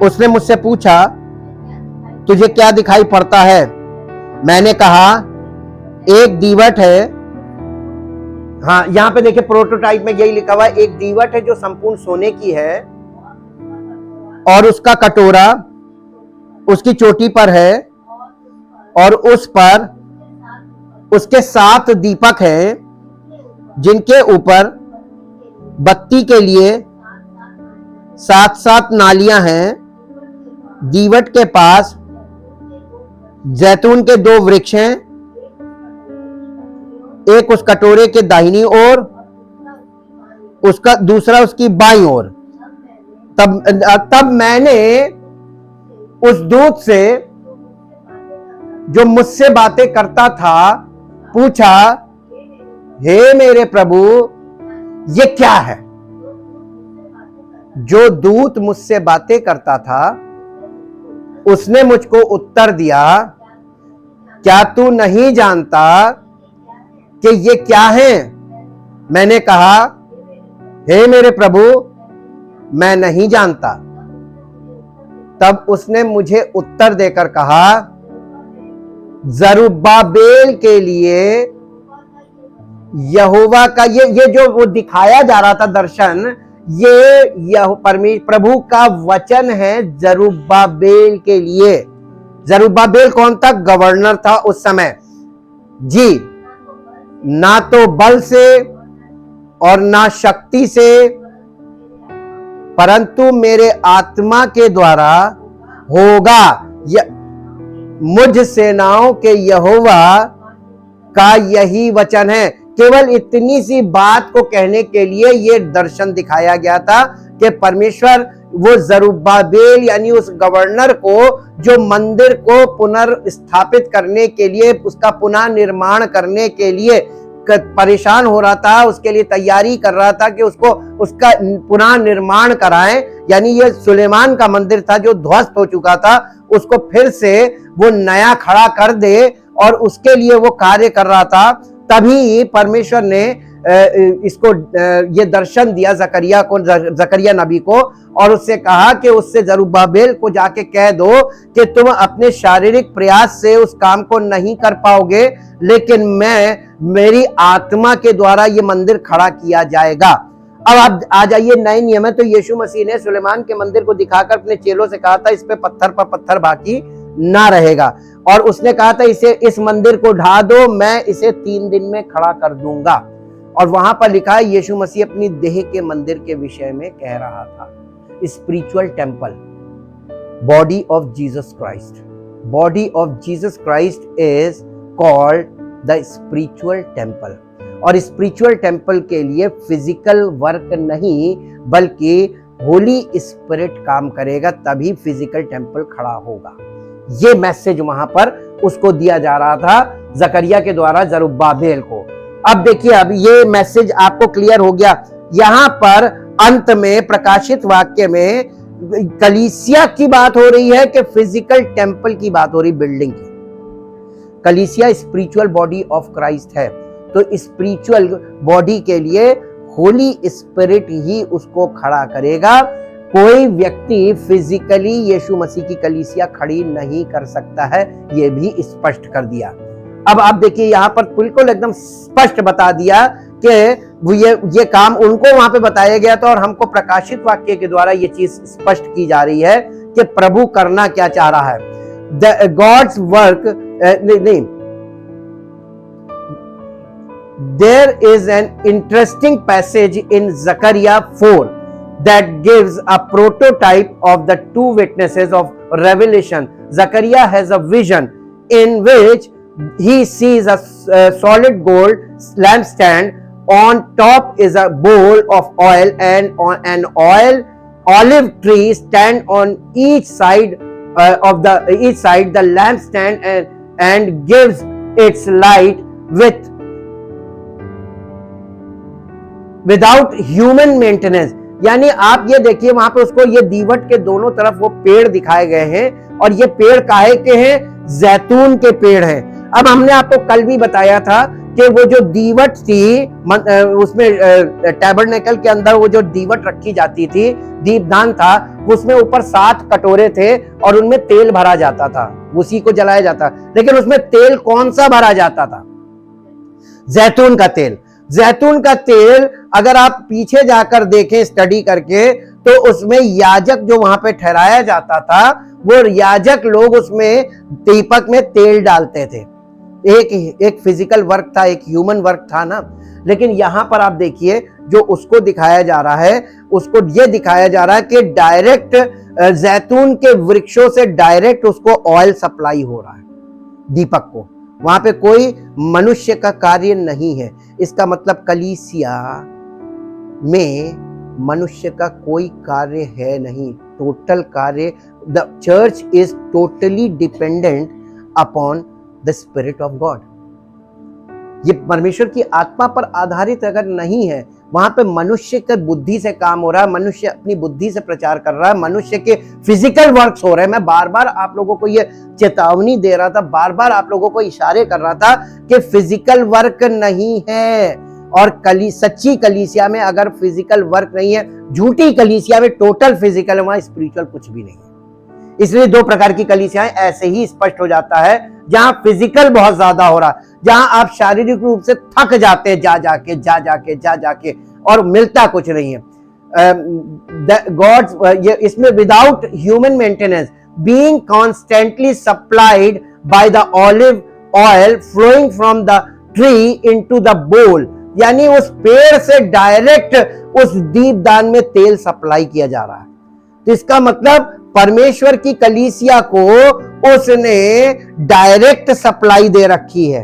उसने मुझसे पूछा तुझे क्या दिखाई पड़ता है? मैंने कहा एक दीवट है। हाँ, यहां पे देखिए प्रोटोटाइप में यही लिखा हुआ है, एक दीवट है जो संपूर्ण सोने की है और उसका कटोरा उसकी चोटी पर है और उस पर उसके 7 दीपक हैं जिनके ऊपर बत्ती के लिए 7 नालियां हैं। दीवट के पास जैतून के 2 वृक्ष हैं, एक उस कटोरे के दाहिनी ओर, उसका दूसरा उसकी बाईं ओर। तब मैंने उस दूत से जो मुझसे बातें करता था पूछा, हे मेरे प्रभु ये क्या है? जो दूत मुझसे बातें करता था उसने मुझको उत्तर दिया, क्या तू नहीं जानता कि ये क्या है? मैंने कहा, हे मेरे प्रभु मैं नहीं जानता। तब उसने मुझे उत्तर देकर कहा, जरुब्बाबेल के लिए यहोवा का ये जो वो दिखाया जा रहा था दर्शन, ये प्रभु का वचन है जरुब्बाबेल के लिए। जरुब्बाबेल कौन था? गवर्नर था उस समय जी। ना तो बल से और ना शक्ति से, परंतु मेरे आत्मा के द्वारा होगा। मुझ सेनाओं के यहोवा का यही वचन है। केवल इतनी सी बात को कहने के लिए ये दर्शन दिखाया गया था कि परमेश्वर वो जरुब्बाबेल यानी उस गवर्नर को, जो मंदिर को पुनर्स्थापित करने के लिए, उसका पुनः निर्माण करने के लिए परेशान हो रहा था, उसके लिए तैयारी कर रहा था कि उसको उसका पुनः निर्माण कराएं। यानी ये सुलेमान का मंदिर था जो ध्वस्त हो चुका था, उसको फिर से वो नया खड़ा कर दे, और उसके लिए वो कार्य कर रहा था। तभी परमेश्वर ने इसको ये दर्शन दिया जकरिया को, जकरिया नबी को, और उससे कहा कि उससे जरुब्बाबेल को जाके कह दो कि तुम अपने शारीरिक प्रयास से उस काम को नहीं कर पाओगे, लेकिन मेरी आत्मा के द्वारा ये मंदिर खड़ा किया जाएगा। अब आप आ जाइए नए नियम में, तो यीशु मसीह ने सुलेमान के मंदिर को दिखाकर अपने चेलों से कहा था, इस पे पत्थर पर पत्थर बाकी ना रहेगा, और उसने कहा था इस मंदिर को ढा दो, मैं इसे 3 दिन में खड़ा कर दूंगा। और वहां पर लिखा है यीशु मसीह अपनी देह के मंदिर के विषय में कह रहा था, spiritual temple, body of Jesus Christ. Body of Jesus Christ is called the spiritual temple. और स्पिरिचुअल टेम्पल के लिए फिजिकल वर्क नहीं, बल्कि होली स्पिरिट काम करेगा, तभी फिजिकल टेम्पल खड़ा होगा। ये मैसेज वहां पर उसको दिया जा रहा था जकरिया के द्वारा जरुब्बाबेल को। अब देखिए, अब ये मैसेज आपको क्लियर हो गया। यहां पर अंत में प्रकाशित वाक्य में कलीसिया की बात हो रही है कि फिजिकल टेम्पल की बात हो रही, बिल्डिंग की। कलीसिया स्पिरिचुअल बॉडी ऑफ क्राइस्ट है, तो स्पिरिचुअल बॉडी के लिए होली स्पिरिट ही उसको खड़ा करेगा। कोई व्यक्ति फिजिकली यीशु मसीह की कलीसिया खड़ी नहीं कर सकता है, यह भी स्पष्ट कर दिया। अब आप देखिए, यहां पर बिल्कुल एकदम स्पष्ट बता दिया कि ये काम उनको वहां पे बताया गया था, और हमको प्रकाशित वाक्य के द्वारा ये चीज स्पष्ट की जा रही है कि प्रभु करना क्या चाह रहा है। गॉड्स वर्क नहीं, there is an interesting passage in Zechariah 4 that gives a prototype of the 2 witnesses of Revelation. Zechariah has a vision in which he sees a solid gold lampstand. On top is a bowl of oil, and on an olive tree stand on each side the lampstand, and gives its light without human maintenance. यानी आप ये देखिए, वहां पे उसको ये दीवट के दोनों तरफ वो पेड़ दिखाए गए हैं, और ये पेड़ काहे के हैं? जैतून के पेड़ हैं। अब हमने आपको कल भी बताया था कि वो जो दीवट थी, उसमें टैबरनेकल के अंदर वो जो दीवट रखी जाती थी, दीपदान था, उसमें ऊपर 7 कटोरे थे, और उनमें तेल भरा जाता था, उसी को जलाया जाता। लेकिन उसमें तेल कौन सा भरा जाता था? जैतून का तेल। जैतून का तेल अगर आप पीछे जाकर देखें स्टडी करके, तो उसमें याजक जो वहां पे ठहराया जाता था, वो याजक लोग उसमें दीपक में तेल डालते थे। एक फिजिकल वर्क था, एक ह्यूमन वर्क था ना। लेकिन यहां पर आप देखिए, जो उसको दिखाया जा रहा है, उसको ये दिखाया जा रहा है कि डायरेक्ट जैतून के वृक्षों से डायरेक्ट उसको ऑयल सप्लाई हो रहा है दीपक को। वहां पे कोई मनुष्य का कार्य नहीं है। इसका मतलब कलीसिया में मनुष्य का कोई कार्य है नहीं, टोटल कार्य। The church is totally dependent upon the spirit of God. ये परमेश्वर की आत्मा पर आधारित अगर नहीं है, वहां पे मनुष्य के बुद्धि से काम हो रहा है, मनुष्य अपनी बुद्धि से प्रचार कर रहा है, मनुष्य के फिजिकल वर्क्स हो रहे हैं। मैं बार बार आप लोगों को ये चेतावनी दे रहा था, बार बार आप लोगों को इशारे कर रहा था कि फिजिकल वर्क नहीं है। और सच्ची कलीसिया में अगर फिजिकल वर्क नहीं है, झूठी कलीसिया में टोटल फिजिकल है, वहां स्पिरिचुअल कुछ भी नहीं है। इसलिए दो प्रकार की कलीसियाएं ऐसे ही स्पष्ट हो जाता है, जहां फिजिकल बहुत ज्यादा हो रहा, जहां आप शारीरिक रूप से थक जाते हैं जा जाके और मिलता कुछ नहीं है। गॉड्स इसमें without human maintenance being constantly supplied by the olive oil flowing from the tree into the bowl, यानी उस पेड़ से डायरेक्ट उस दीपदान में तेल सप्लाई किया जा रहा है। तो इसका मतलब परमेश्वर की कलीसिया को उसने डायरेक्ट सप्लाई दे रखी है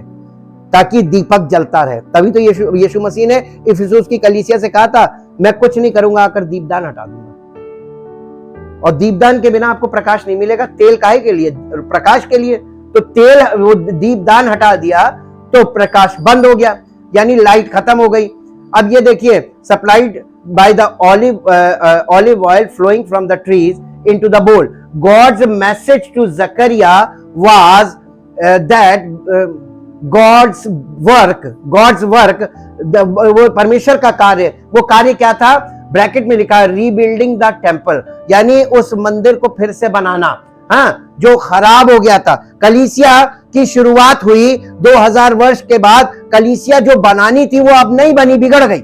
ताकि दीपक जलता रहे। तभी तो यीशु मसीह ने इफिसुस की कलीसिया से कहा था, मैं कुछ नहीं करूंगा, आकर दीपदान हटा दूंगा। और दीपदान के बिना आपको प्रकाश नहीं मिलेगा। तेल काहे के लिए? प्रकाश के लिए। तो तेल, वो दीपदान हटा दिया तो प्रकाश बंद हो गया, यानी लाइट खत्म हो गई। अब ये देखिए, supplied by the olive oil flowing from the trees into the bowl. God's message to Zechariah was that God's work, वो परमेश्वर का कार्य, वो कार्य क्या था? ब्रैकेट में लिखा है रीबिल्डिंग द टेम्पल, यानी उस मंदिर को फिर से बनाना, हाँ, जो खराब हो गया था। कलीसिया की शुरुआत हुई 2000 वर्ष के बाद। कलीसिया जो बनानी थी वो अब नहीं बनी, बिगड़ गई,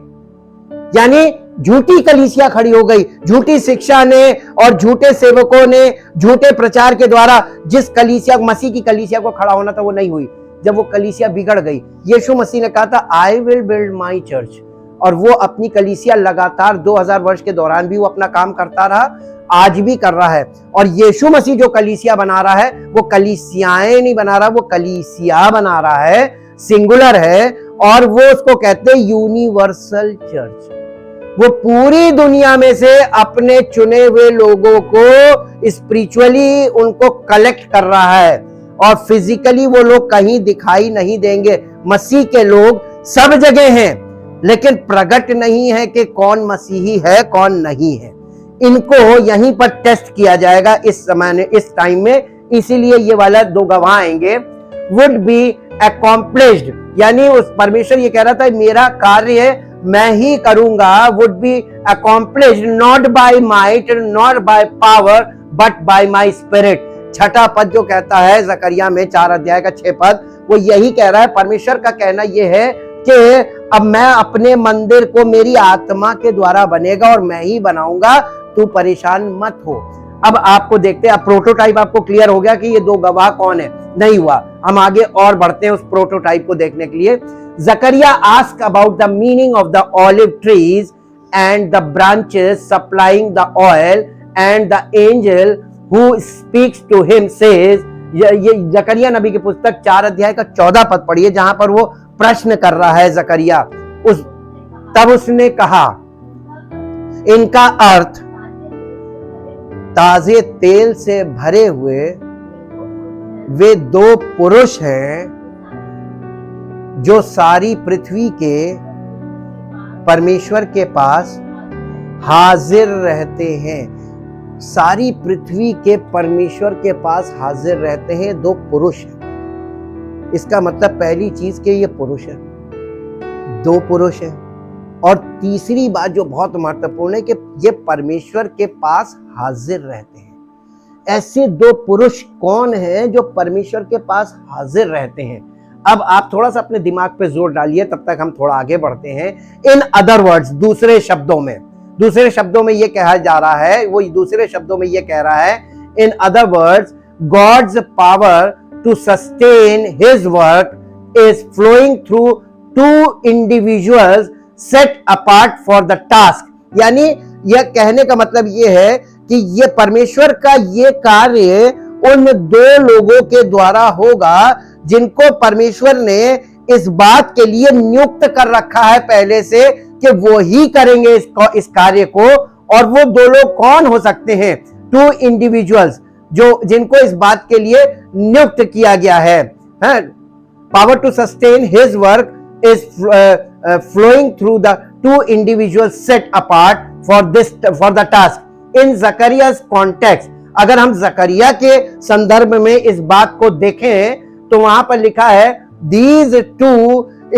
यानी झूठी कलीसिया खड़ी हो गई। झूठी शिक्षा ने और झूठे सेवकों ने झूठे प्रचार के द्वारा जिस कलीसिया, मसीह की कलीसिया को खड़ा होना था, वो नहीं हुई। जब वो कलीसिया बिगड़ गई, यीशु मसीह ने कहा था I will build my church, और वो अपनी कलीसिया लगातार 2000 वर्ष के दौरान भी वो अपना काम करता रहा, आज भी कर रहा है। और यीशु मसीह जो कलीसिया बना रहा है, वो कलीसियाएं नहीं बना रहा, वो कलीसिया बना रहा है, सिंगुलर है, और वो उसको कहते हैं यूनिवर्सल चर्च। वो पूरी दुनिया में से अपने चुने हुए लोगों को स्पिरिचुअली उनको कलेक्ट कर रहा है, और फिजिकली वो लोग कहीं दिखाई नहीं देंगे। मसीह के लोग सब जगह हैं, लेकिन प्रकट नहीं है कि कौन मसीही है कौन नहीं है। इनको यहीं पर टेस्ट किया जाएगा इस समय में, इस टाइम में। इसीलिए ये वाला दो गवाह आएंगे, वुड बी अकॉम्प्लिश्ड, यानी उस परमेश्वर ये कह रहा था मेरा कार्य मैं ही करूंगा, would be accomplished not by might not by power but by my spirit. छठा पद जो कहता है जकरिया में 4 अध्याय का 6 पद, वो यही कह रहा है। परमेश्वर का कहना यह है कि अब मैं अपने मंदिर को मेरी आत्मा के द्वारा बनेगा और मैं ही बनाऊंगा, तू परेशान मत हो। अब आपको देखते हैं, अब प्रोटोटाइप आपको क्लियर हो गया कि ये दो गवाह कौन है? नहीं हुआ। हम आगे और बढ़ते हैं उस प्रोटोटाइप को देखने के लिए। Zechariah asked about the meaning of the olive trees and the branches supplying the oil, and the angel who speaks to him says, ये जकरिया नबी की पुस्तक 4 अध्याय का 14 पद पढ़िए, जहां पर वो प्रश्न कर रहा है जकरिया। तब उसने कहा, इनका अर्थ ताजे तेल से भरे हुए वे 2 पुरुष हैं जो सारी पृथ्वी के परमेश्वर के पास हाजिर रहते हैं। सारी पृथ्वी के परमेश्वर के पास हाजिर रहते हैं 2 पुरुष हैं। इसका मतलब पहली चीज के ये पुरुष है, 2 पुरुष हैं। और तीसरी बात जो बहुत महत्वपूर्ण है कि ये परमेश्वर के पास हाजिर रहते हैं। ऐसे 2 पुरुष कौन हैं जो परमेश्वर के पास हाजिर रहते हैं? अब आप थोड़ा सा अपने दिमाग पे जोर डालिए, तब तक हम थोड़ा आगे बढ़ते हैं। इन अदर वर्ड्स, दूसरे शब्दों में ये कहा जा रहा है, वो दूसरे शब्दों में ये कह रहा है, in other words God's power to sustain his work is flowing through 2 individuals set apart for the task. यानी यह कहने का मतलब ये है कि ये परमेश्वर का ये कार्य उन 2 लोगों के द्वारा होगा जिनको परमेश्वर ने इस बात के लिए नियुक्त कर रखा है पहले से कि वो ही करेंगे इस कार्य को। और वो 2 लोग कौन हो सकते हैं? 2 इंडिविजुअल्स जिनको इस बात के लिए नियुक्त किया गया है। Power to sustain his work is flowing through the 2 individuals set apart for the task in Zechariah's context. अगर हम जकरिया के संदर्भ में इस बात को देखें तो वहां पर लिखा है, these 2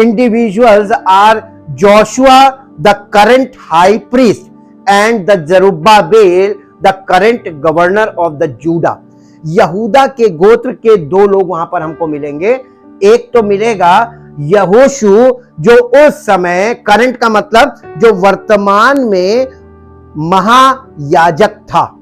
individuals are Joshua the current high priest and the Zerubbabel the current governor of the Judah. यहूदा के गोत्र के दो लोग वहां पर हमको मिलेंगे। एक तो मिलेगा यहोशू, जो उस समय, करंट का मतलब जो वर्तमान में महायाजक था,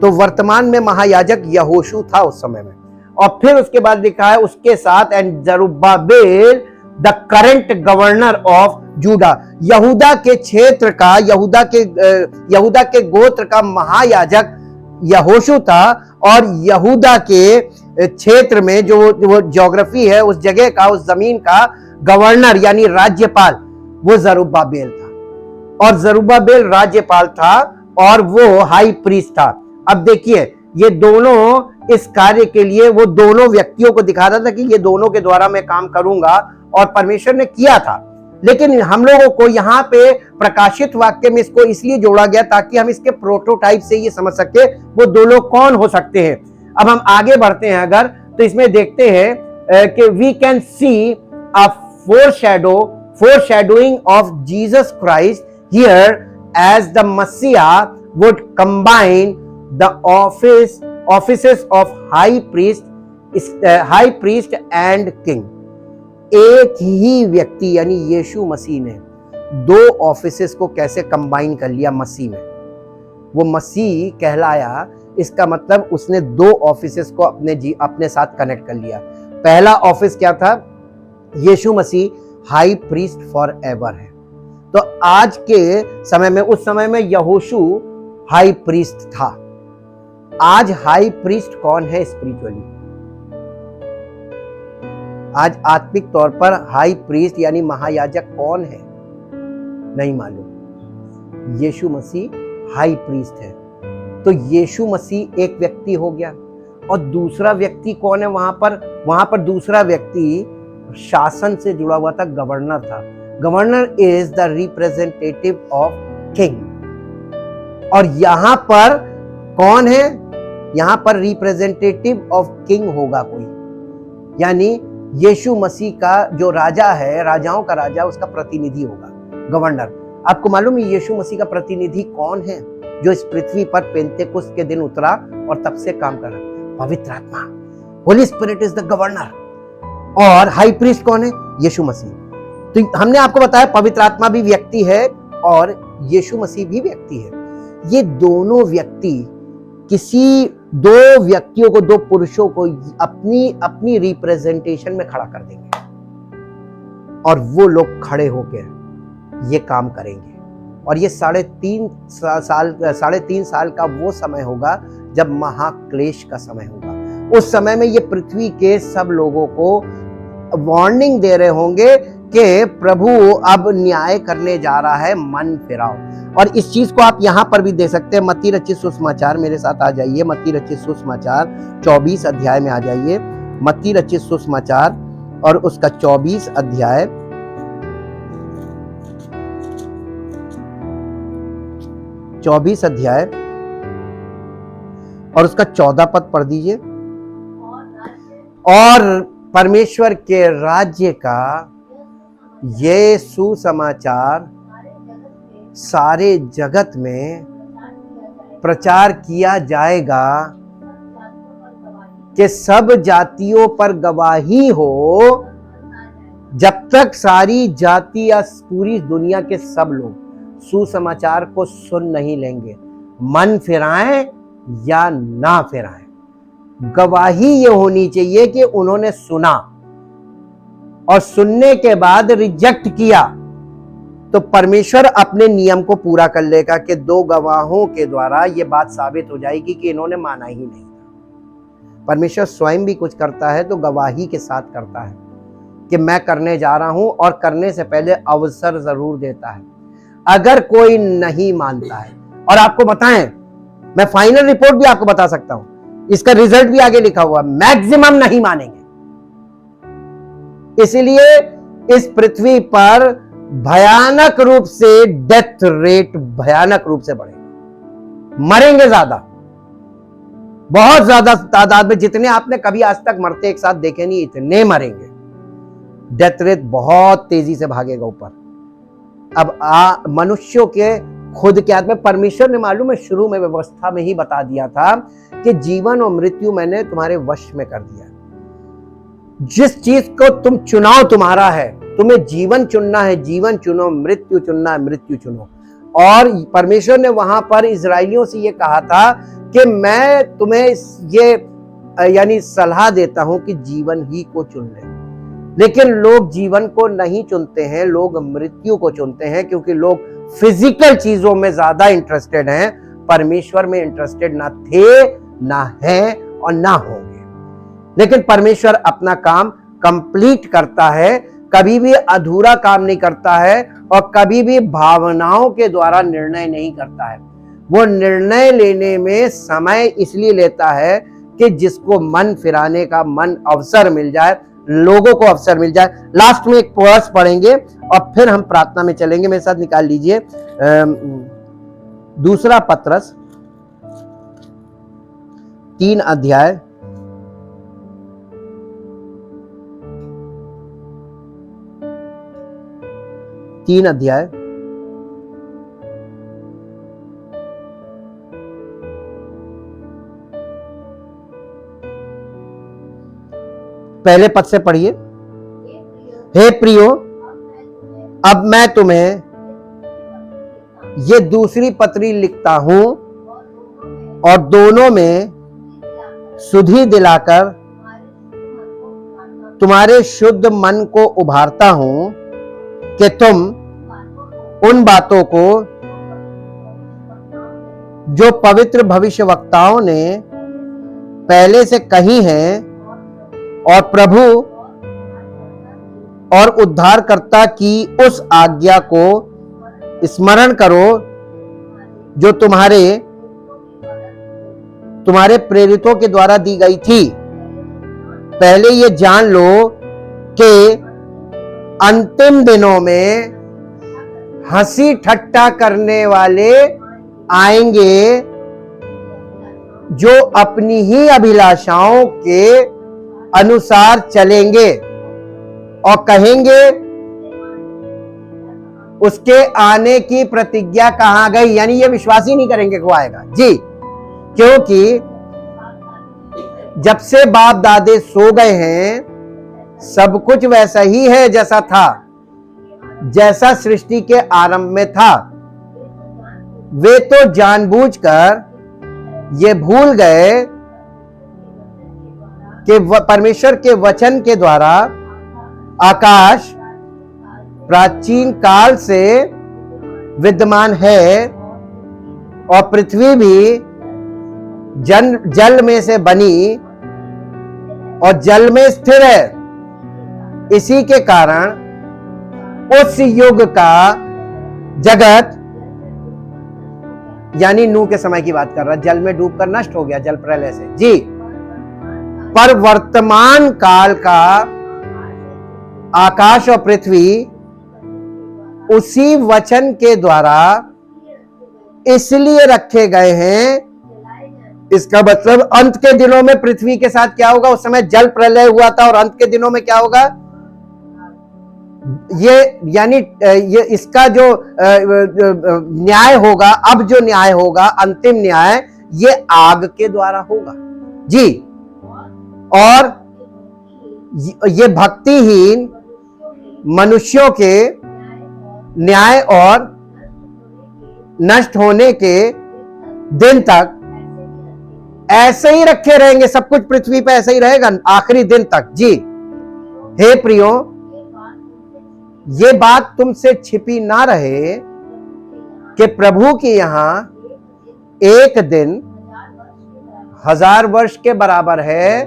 तो वर्तमान में महायाजक यहोशू था उस समय में। और फिर उसके बाद लिखा है उसके साथ and Zerubbabel the current governor of JUDA. यहूदा के क्षेत्र का, यहूदा के गोत्र का महायाजक यहोशू था, और यहूदा के क्षेत्र में जो वो ज्योग्राफी है उस जगह का, उस जमीन का गवर्नर यानी राज्यपाल वो जरुब्बाबेल था। और जरुब्बाबेल राज्यपाल था और वो हाई प्रीस्ट था। अब देखिए, ये दोनों इस कार्य के लिए वो दोनों व्यक्तियों को दिखा रहा था कि ये दोनों के द्वारा मैं काम करूंगा, और परमेश्वर ने किया था। लेकिन हम लोगों को यहाँ पे प्रकाशित वाक्य में इसको इसलिए जोड़ा गया ताकि हम इसके प्रोटोटाइप से ये समझ सके वो दो लोग कौन हो सकते हैं। अब हम आगे बढ़ते हैं अगर, तो इसमें देखते हैं कि we can see a foreshadowing of Jesus Christ here as the Messiah would combine the offices of high priest and king। एक ही व्यक्ति यानी यीशु मसीह ने दो ऑफिसेस को कैसे कंबाइन कर लिया मसीह में। वो मसीह कहलाया, इसका मतलब उसने दो ऑफिसेस को अपने साथ कनेक्ट कर लिया। पहला ऑफिस क्या था? यीशु मसीह हाई प्रीस्ट फॉर एवर है। तो आज के समय में, उस समय में यहोशू हाई प्रीस्ट था। आज हाई प्रीस्ट कौन है स्पिरिचुअली? आज आत्मिक तौर पर हाई प्रीस्ट यानी महायाजक कौन है? नहीं मालूम। यीशु मसीह हाई प्रीस्ट है। तो यीशु मसीह एक व्यक्ति हो गया, और दूसरा व्यक्ति कौन है वहां पर? वहां पर दूसरा व्यक्ति शासन से जुड़ा हुआ था, गवर्नर था। Governor is the representative of king. और यहां पर कौन है? यहां पर रिप्रेजेंटेटिव ऑफ किंग होगा कोई, यानी यीशु मसीह का जो राजा है, राजाओं का राजा, उसका प्रतिनिधि होगा गवर्नर। आपको मालूम है यीशु मसीह का प्रतिनिधि कौन है जो इस पृथ्वी पर पेंतेकुस्त के दिन उतरा और तब से काम कर रहा है? पवित्र आत्मा, Holi spirit is the governor. और हाई प्रीस्ट कौन है? यीशु मसीह। तो हमने आपको बताया पवित्र आत्मा भी व्यक्ति है और यीशु मसीह भी व्यक्ति है। ये दोनों व्यक्ति किसी दो व्यक्तियों को, दो पुरुषों को अपनी रिप्रेजेंटेशन में खड़ा कर देंगे, और वो लोग खड़े होकर ये काम करेंगे। और ये 3.5 साल का वो समय होगा जब महाक्लेश का समय होगा। उस समय में ये पृथ्वी के सब लोगों को वार्निंग दे रहे होंगे कि प्रभु अब न्याय करने जा रहा है, मन फिराओ। और इस चीज को आप यहां पर भी देख सकते हैं। मत्ती रचित सुसमाचार, मेरे साथ आ जाइए, मत्ती रचित सुसमाचार 24 अध्याय में आ जाइए। मत्ती रचित सुसमाचार और उसका 24 अध्याय, और उसका 14 पद पढ़ दीजिए। और परमेश्वर के राज्य का ये सुसमाचार सारे जगत में प्रचार किया जाएगा कि सब जातियों पर गवाही हो, जब तक सारी जाति या पूरी दुनिया के सब लोग सुसमाचार को सुन नहीं लेंगे, मन फिराएं या ना फिराएं। गवाही ये होनी चाहिए कि उन्होंने सुना और सुनने के बाद रिजेक्ट किया, तो परमेश्वर अपने नियम को पूरा कर लेगा कि 2 गवाहों के द्वारा यह बात साबित हो जाएगी कि इन्होंने माना ही नहीं था। परमेश्वर स्वयं भी कुछ करता है तो गवाही के साथ करता है कि मैं करने जा रहा हूं, और करने से पहले अवसर जरूर देता है। अगर कोई नहीं मानता है, और आपको बताएं, मैं फाइनल रिपोर्ट भी आपको बता सकता हूं, इसका रिजल्ट भी आगे लिखा हुआ, मैक्सिमम नहीं मानेंगे। इसलिए इस पृथ्वी पर भयानक रूप से डेथ रेट भयानक रूप से बढ़ेगा, मरेंगे ज्यादा, बहुत ज्यादा तादाद में, जितने आपने कभी आज तक मरते एक साथ देखे नहीं, इतने मरेंगे। डेथ रेट बहुत तेजी से भागेगा ऊपर। अब मनुष्यों के खुद के हाथ में। परमेश्वर ने मालूम है शुरू में व्यवस्था में ही बता दिया था कि जीवन और मृत्यु मैंने तुम्हारे वश में कर दिया। जिस चीज को तुम चुनाव तुम्हारा है, तुम्हें जीवन चुनना है जीवन चुनो, मृत्यु चुनना है मृत्यु चुनो। और परमेश्वर ने वहां पर इजराइलियों से ये कहा था कि मैं तुम्हें ये यानी सलाह देता हूं कि जीवन ही को चुन ले। लेकिन लोग जीवन को नहीं चुनते हैं, लोग मृत्यु को चुनते हैं, क्योंकि लोग फिजिकल चीजों में ज्यादा इंटरेस्टेड हैं, परमेश्वर में इंटरेस्टेड ना थे, ना है और ना होंगे। लेकिन परमेश्वर अपना काम कंप्लीट करता है, कभी भी अधूरा काम नहीं करता है और कभी भी भावनाओं के द्वारा निर्णय नहीं करता है। वो निर्णय लेने में समय इसलिए लेता है कि जिसको मन फिराने का मन अवसर मिल जाए, लोगों को अवसर मिल जाए। लास्ट में एक वर्स पढ़ेंगे और फिर हम प्रार्थना में चलेंगे। मेरे साथ निकाल लीजिए दूसरा पत्रस 3 अध्याय 3 अध्याय पहले पद से पढ़िए। हे प्रियो, अब मैं तुम्हें ये दूसरी पत्री लिखता हूं और दोनों में सुधि दिलाकर तुम्हारे शुद्ध मन को उभारता हूं कि तुम उन बातों को जो पवित्र भविष्यवक्ताओं ने पहले से कही हैं और प्रभु और उद्धारकर्ता की उस आज्ञा को स्मरण करो जो तुम्हारे प्रेरितों के द्वारा दी गई थी। पहले ये जान लो कि अंतिम दिनों में हंसी ठट्टा करने वाले आएंगे जो अपनी ही अभिलाषाओं के अनुसार चलेंगे और कहेंगे उसके आने की प्रतिज्ञा कहां गई। यानी ये विश्वास ही नहीं करेंगे को आएगा जी, क्योंकि जब से बाप दादे सो गए हैं सब कुछ वैसा ही है जैसा था, जैसा सृष्टि के आरंभ में था। वे तो जानबूझकर ये भूल गए कि परमेश्वर के वचन के द्वारा आकाश प्राचीन काल से विद्यमान है और पृथ्वी भी जल में से बनी और जल में स्थिर है। इसी के कारण उस युग का जगत, यानी नूह के समय की बात कर रहा है, जल में डूबकर नष्ट हो गया जल प्रलय से जी। पर वर्तमान काल का आकाश और पृथ्वी उसी वचन के द्वारा इसलिए रखे गए हैं। इसका मतलब अंत के दिनों में पृथ्वी के साथ क्या होगा? उस समय जल प्रलय हुआ था और अंत के दिनों में क्या होगा? ये यानी ये इसका जो न्याय होगा, अब जो न्याय होगा, अंतिम न्याय, ये आग के द्वारा होगा जी। और ये भक्तिहीन मनुष्यों के न्याय और नष्ट होने के दिन तक ऐसे ही रखे रहेंगे। सब कुछ पृथ्वी पे ऐसे ही रहेगा आखिरी दिन तक जी। हे प्रियो, ये बात तुमसे छिपी ना रहे कि प्रभु के यहां एक दिन 1000 वर्ष के बराबर है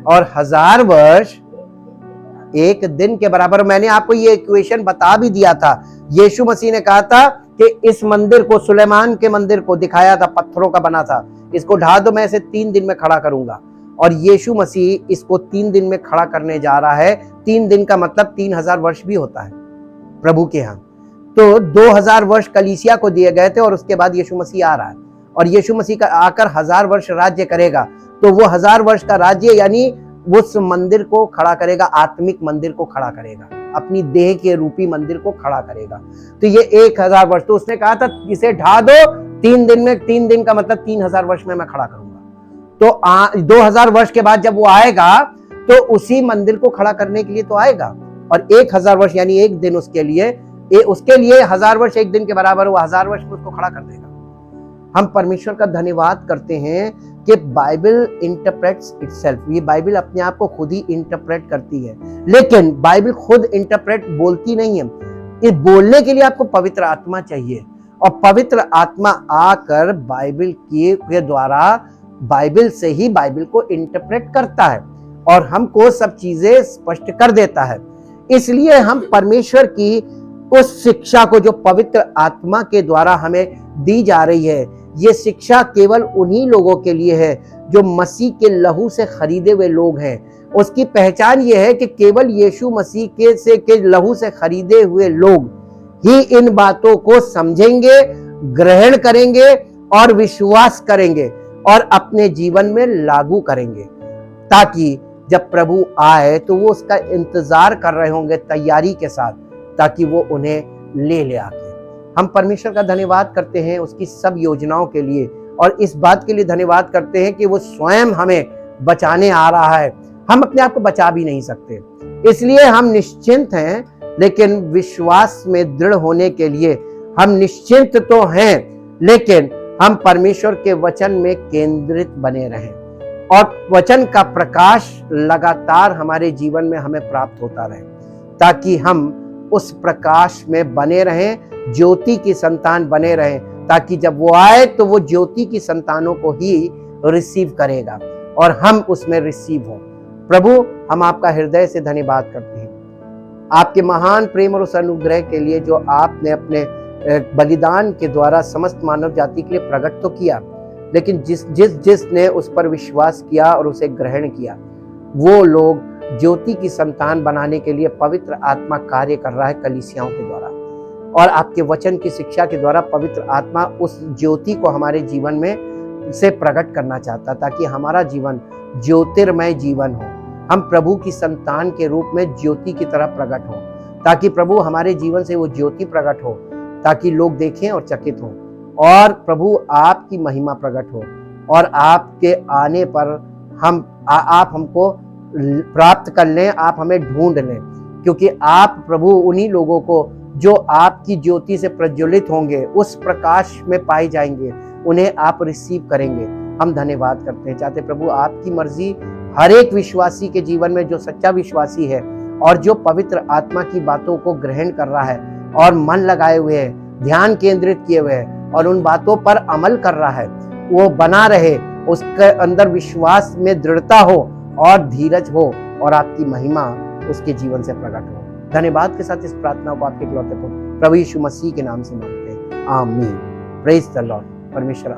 और 1000 वर्ष एक दिन के बराबर। मैंने आपको ये इक्वेशन बता भी दिया था। यीशु मसीह ने कहा था कि इस मंदिर को, सुलेमान के मंदिर को दिखाया था, पत्थरों का बना था, इसको ढा दो, मैं इसे 3 दिन में खड़ा करूंगा। और यीशु मसीह इसको 3 दिन में खड़ा करने जा रहा है। 3 दिन का मतलब 3000 वर्ष भी होता है प्रभु के यहाँ। तो 2000 वर्ष कलीसिया को दिए गए थे और उसके बाद यीशु मसीह आ रहा है और यीशु मसीह का आकर 1000 वर्ष राज्य करेगा। तो वो 1000 वर्ष का राज्य यानी उस मंदिर को खड़ा करेगा, आत्मिक मंदिर को खड़ा करेगा। अपनी देह के रूपी मंदिर को खड़ा करेगा। तो ये 1000 वर्ष, तो उसने कहा था इसे ढा दो 3 दिन में, 3 दिन का मतलब 3000 वर्ष में मैं खड़ा करूंगा। तो 2000 वर्ष के बाद जब वो आएगा तो उसी मंदिर को खड़ा करने के लिए तो आएगा, और 1000 वर्ष यानी एक दिन उसके लिए 1000 वर्ष एक दिन के बराबर, वो 1000 वर्ष में उसको खड़ा कर देगा। हम परमेश्वर का धन्यवाद करते हैं कि बाइबल इंटरप्रेट्स इटसेल्फ, ये बाइबल अपने आप को खुद ही इंटरप्रेट करती है। लेकिन बाइबल खुद इंटरप्रेट बोलती नहीं है, ये बोलने के लिए आपको पवित्र आत्मा चाहिए, और पवित्र आत्मा आकर बाइबल के द्वारा बाइबल से ही बाइबल को इंटरप्रेट करता है और हमको सब चीजें स्पष्ट कर देता है। इसलिए हम परमेश्वर की उस शिक्षा को जो पवित्र आत्मा के द्वारा हमें दी जा रही है, ये शिक्षा केवल उन्हीं लोगों के लिए है जो मसीह के लहू से खरीदे हुए लोग हैं। उसकी पहचान ये है कि केवल यीशु मसीह के लहू से खरीदे हुए लोग ही इन बातों को समझेंगे, ग्रहण करेंगे और विश्वास करेंगे और अपने जीवन में लागू करेंगे, ताकि जब प्रभु आए तो वो उसका इंतजार कर रहे होंगे तैयारी के साथ, ताकि वो उन्हें ले आके। हम परमेश्वर का धन्यवाद करते हैं उसकी सब योजनाओं के लिए, और इस बात के लिए धन्यवाद करते हैं कि वो स्वयं हमें बचाने आ रहा है। हम अपने आप को बचा भी नहीं सकते, इसलिए हम निश्चिंत हैं, लेकिन विश्वास में दृढ़ होने के लिए हम निश्चिंत तो हैं, लेकिन हम परमेश्वर के वचन में केंद्रित बने रहें और वचन का प्रकाश लगातार हमारे जीवन में हमें प्राप्त होता रहे, ताकि हम उस प्रकाश में बने रहें, ज्योति की संतान बने रहें, ताकि जब वो आए तो वो ज्योति की संतानों को ही रिसीव करेगा और हम उसमें रिसीव हों। प्रभु, हम आपका हृदय से धन्यवाद करते हैं आपके महान प्रेम और उस अनुग्रह के लिए जो आपने अपने बलिदान के द्वारा समस्त मानव जाति के लिए प्रकट तो किया, लेकिन जिसने उस पर विश्वास किया और उसे ग्रहण किया, वो लोग ज्योति की संतान बनाने के लिए पवित्र आत्मा कार्य कर रहा है कलीसियाओं के द्वारा, और आपके वचन की शिक्षा के द्वारा पवित्र आत्मा उस ज्योति को हमारे जीवन में से प्रकट करना चाहता, ताकि हमारा जीवन ज्योतिर्मय जीवन हो। हम प्रभु की संतान के रूप में ज्योति की तरह प्रकट हो, ताकि प्रभु हमारे जीवन से वो ज्योति प्रकट हो, ताकि लोग देखें और चकित हों, और प्रभु आपकी महिमा प्रकट हो, और आपके आने पर आप हमको प्राप्त कर लें, आप हमें ढूंढ लें, क्योंकि आप प्रभु उन्हीं लोगों को जो आपकी ज्योति से प्रज्वलित होंगे, उस प्रकाश में पाए जाएंगे, उन्हें आप रिसीव करेंगे। हम धन्यवाद करते हैं, चाहते प्रभु आपकी मर्जी हर एक विश्वासी के जीवन में, जो सच्चा विश्वासी है और जो पवित्र आत्मा की बातों को ग्रहण कर रहा है और मन लगाए हुए है, ध्यान केंद्रित किए हुए है और उन बातों पर अमल कर रहा है, वो बना रहे, उसके अंदर विश्वास में दृढ़ता हो और धीरज हो, और आपकी महिमा उसके जीवन से प्रकट हो। धन्यवाद के साथ इस प्रार्थना को आपके इकलौते पुत्र प्रभु यीशु मसीह के नाम से मांगते हैं, आमीन। Praise the Lord. परमेश्वर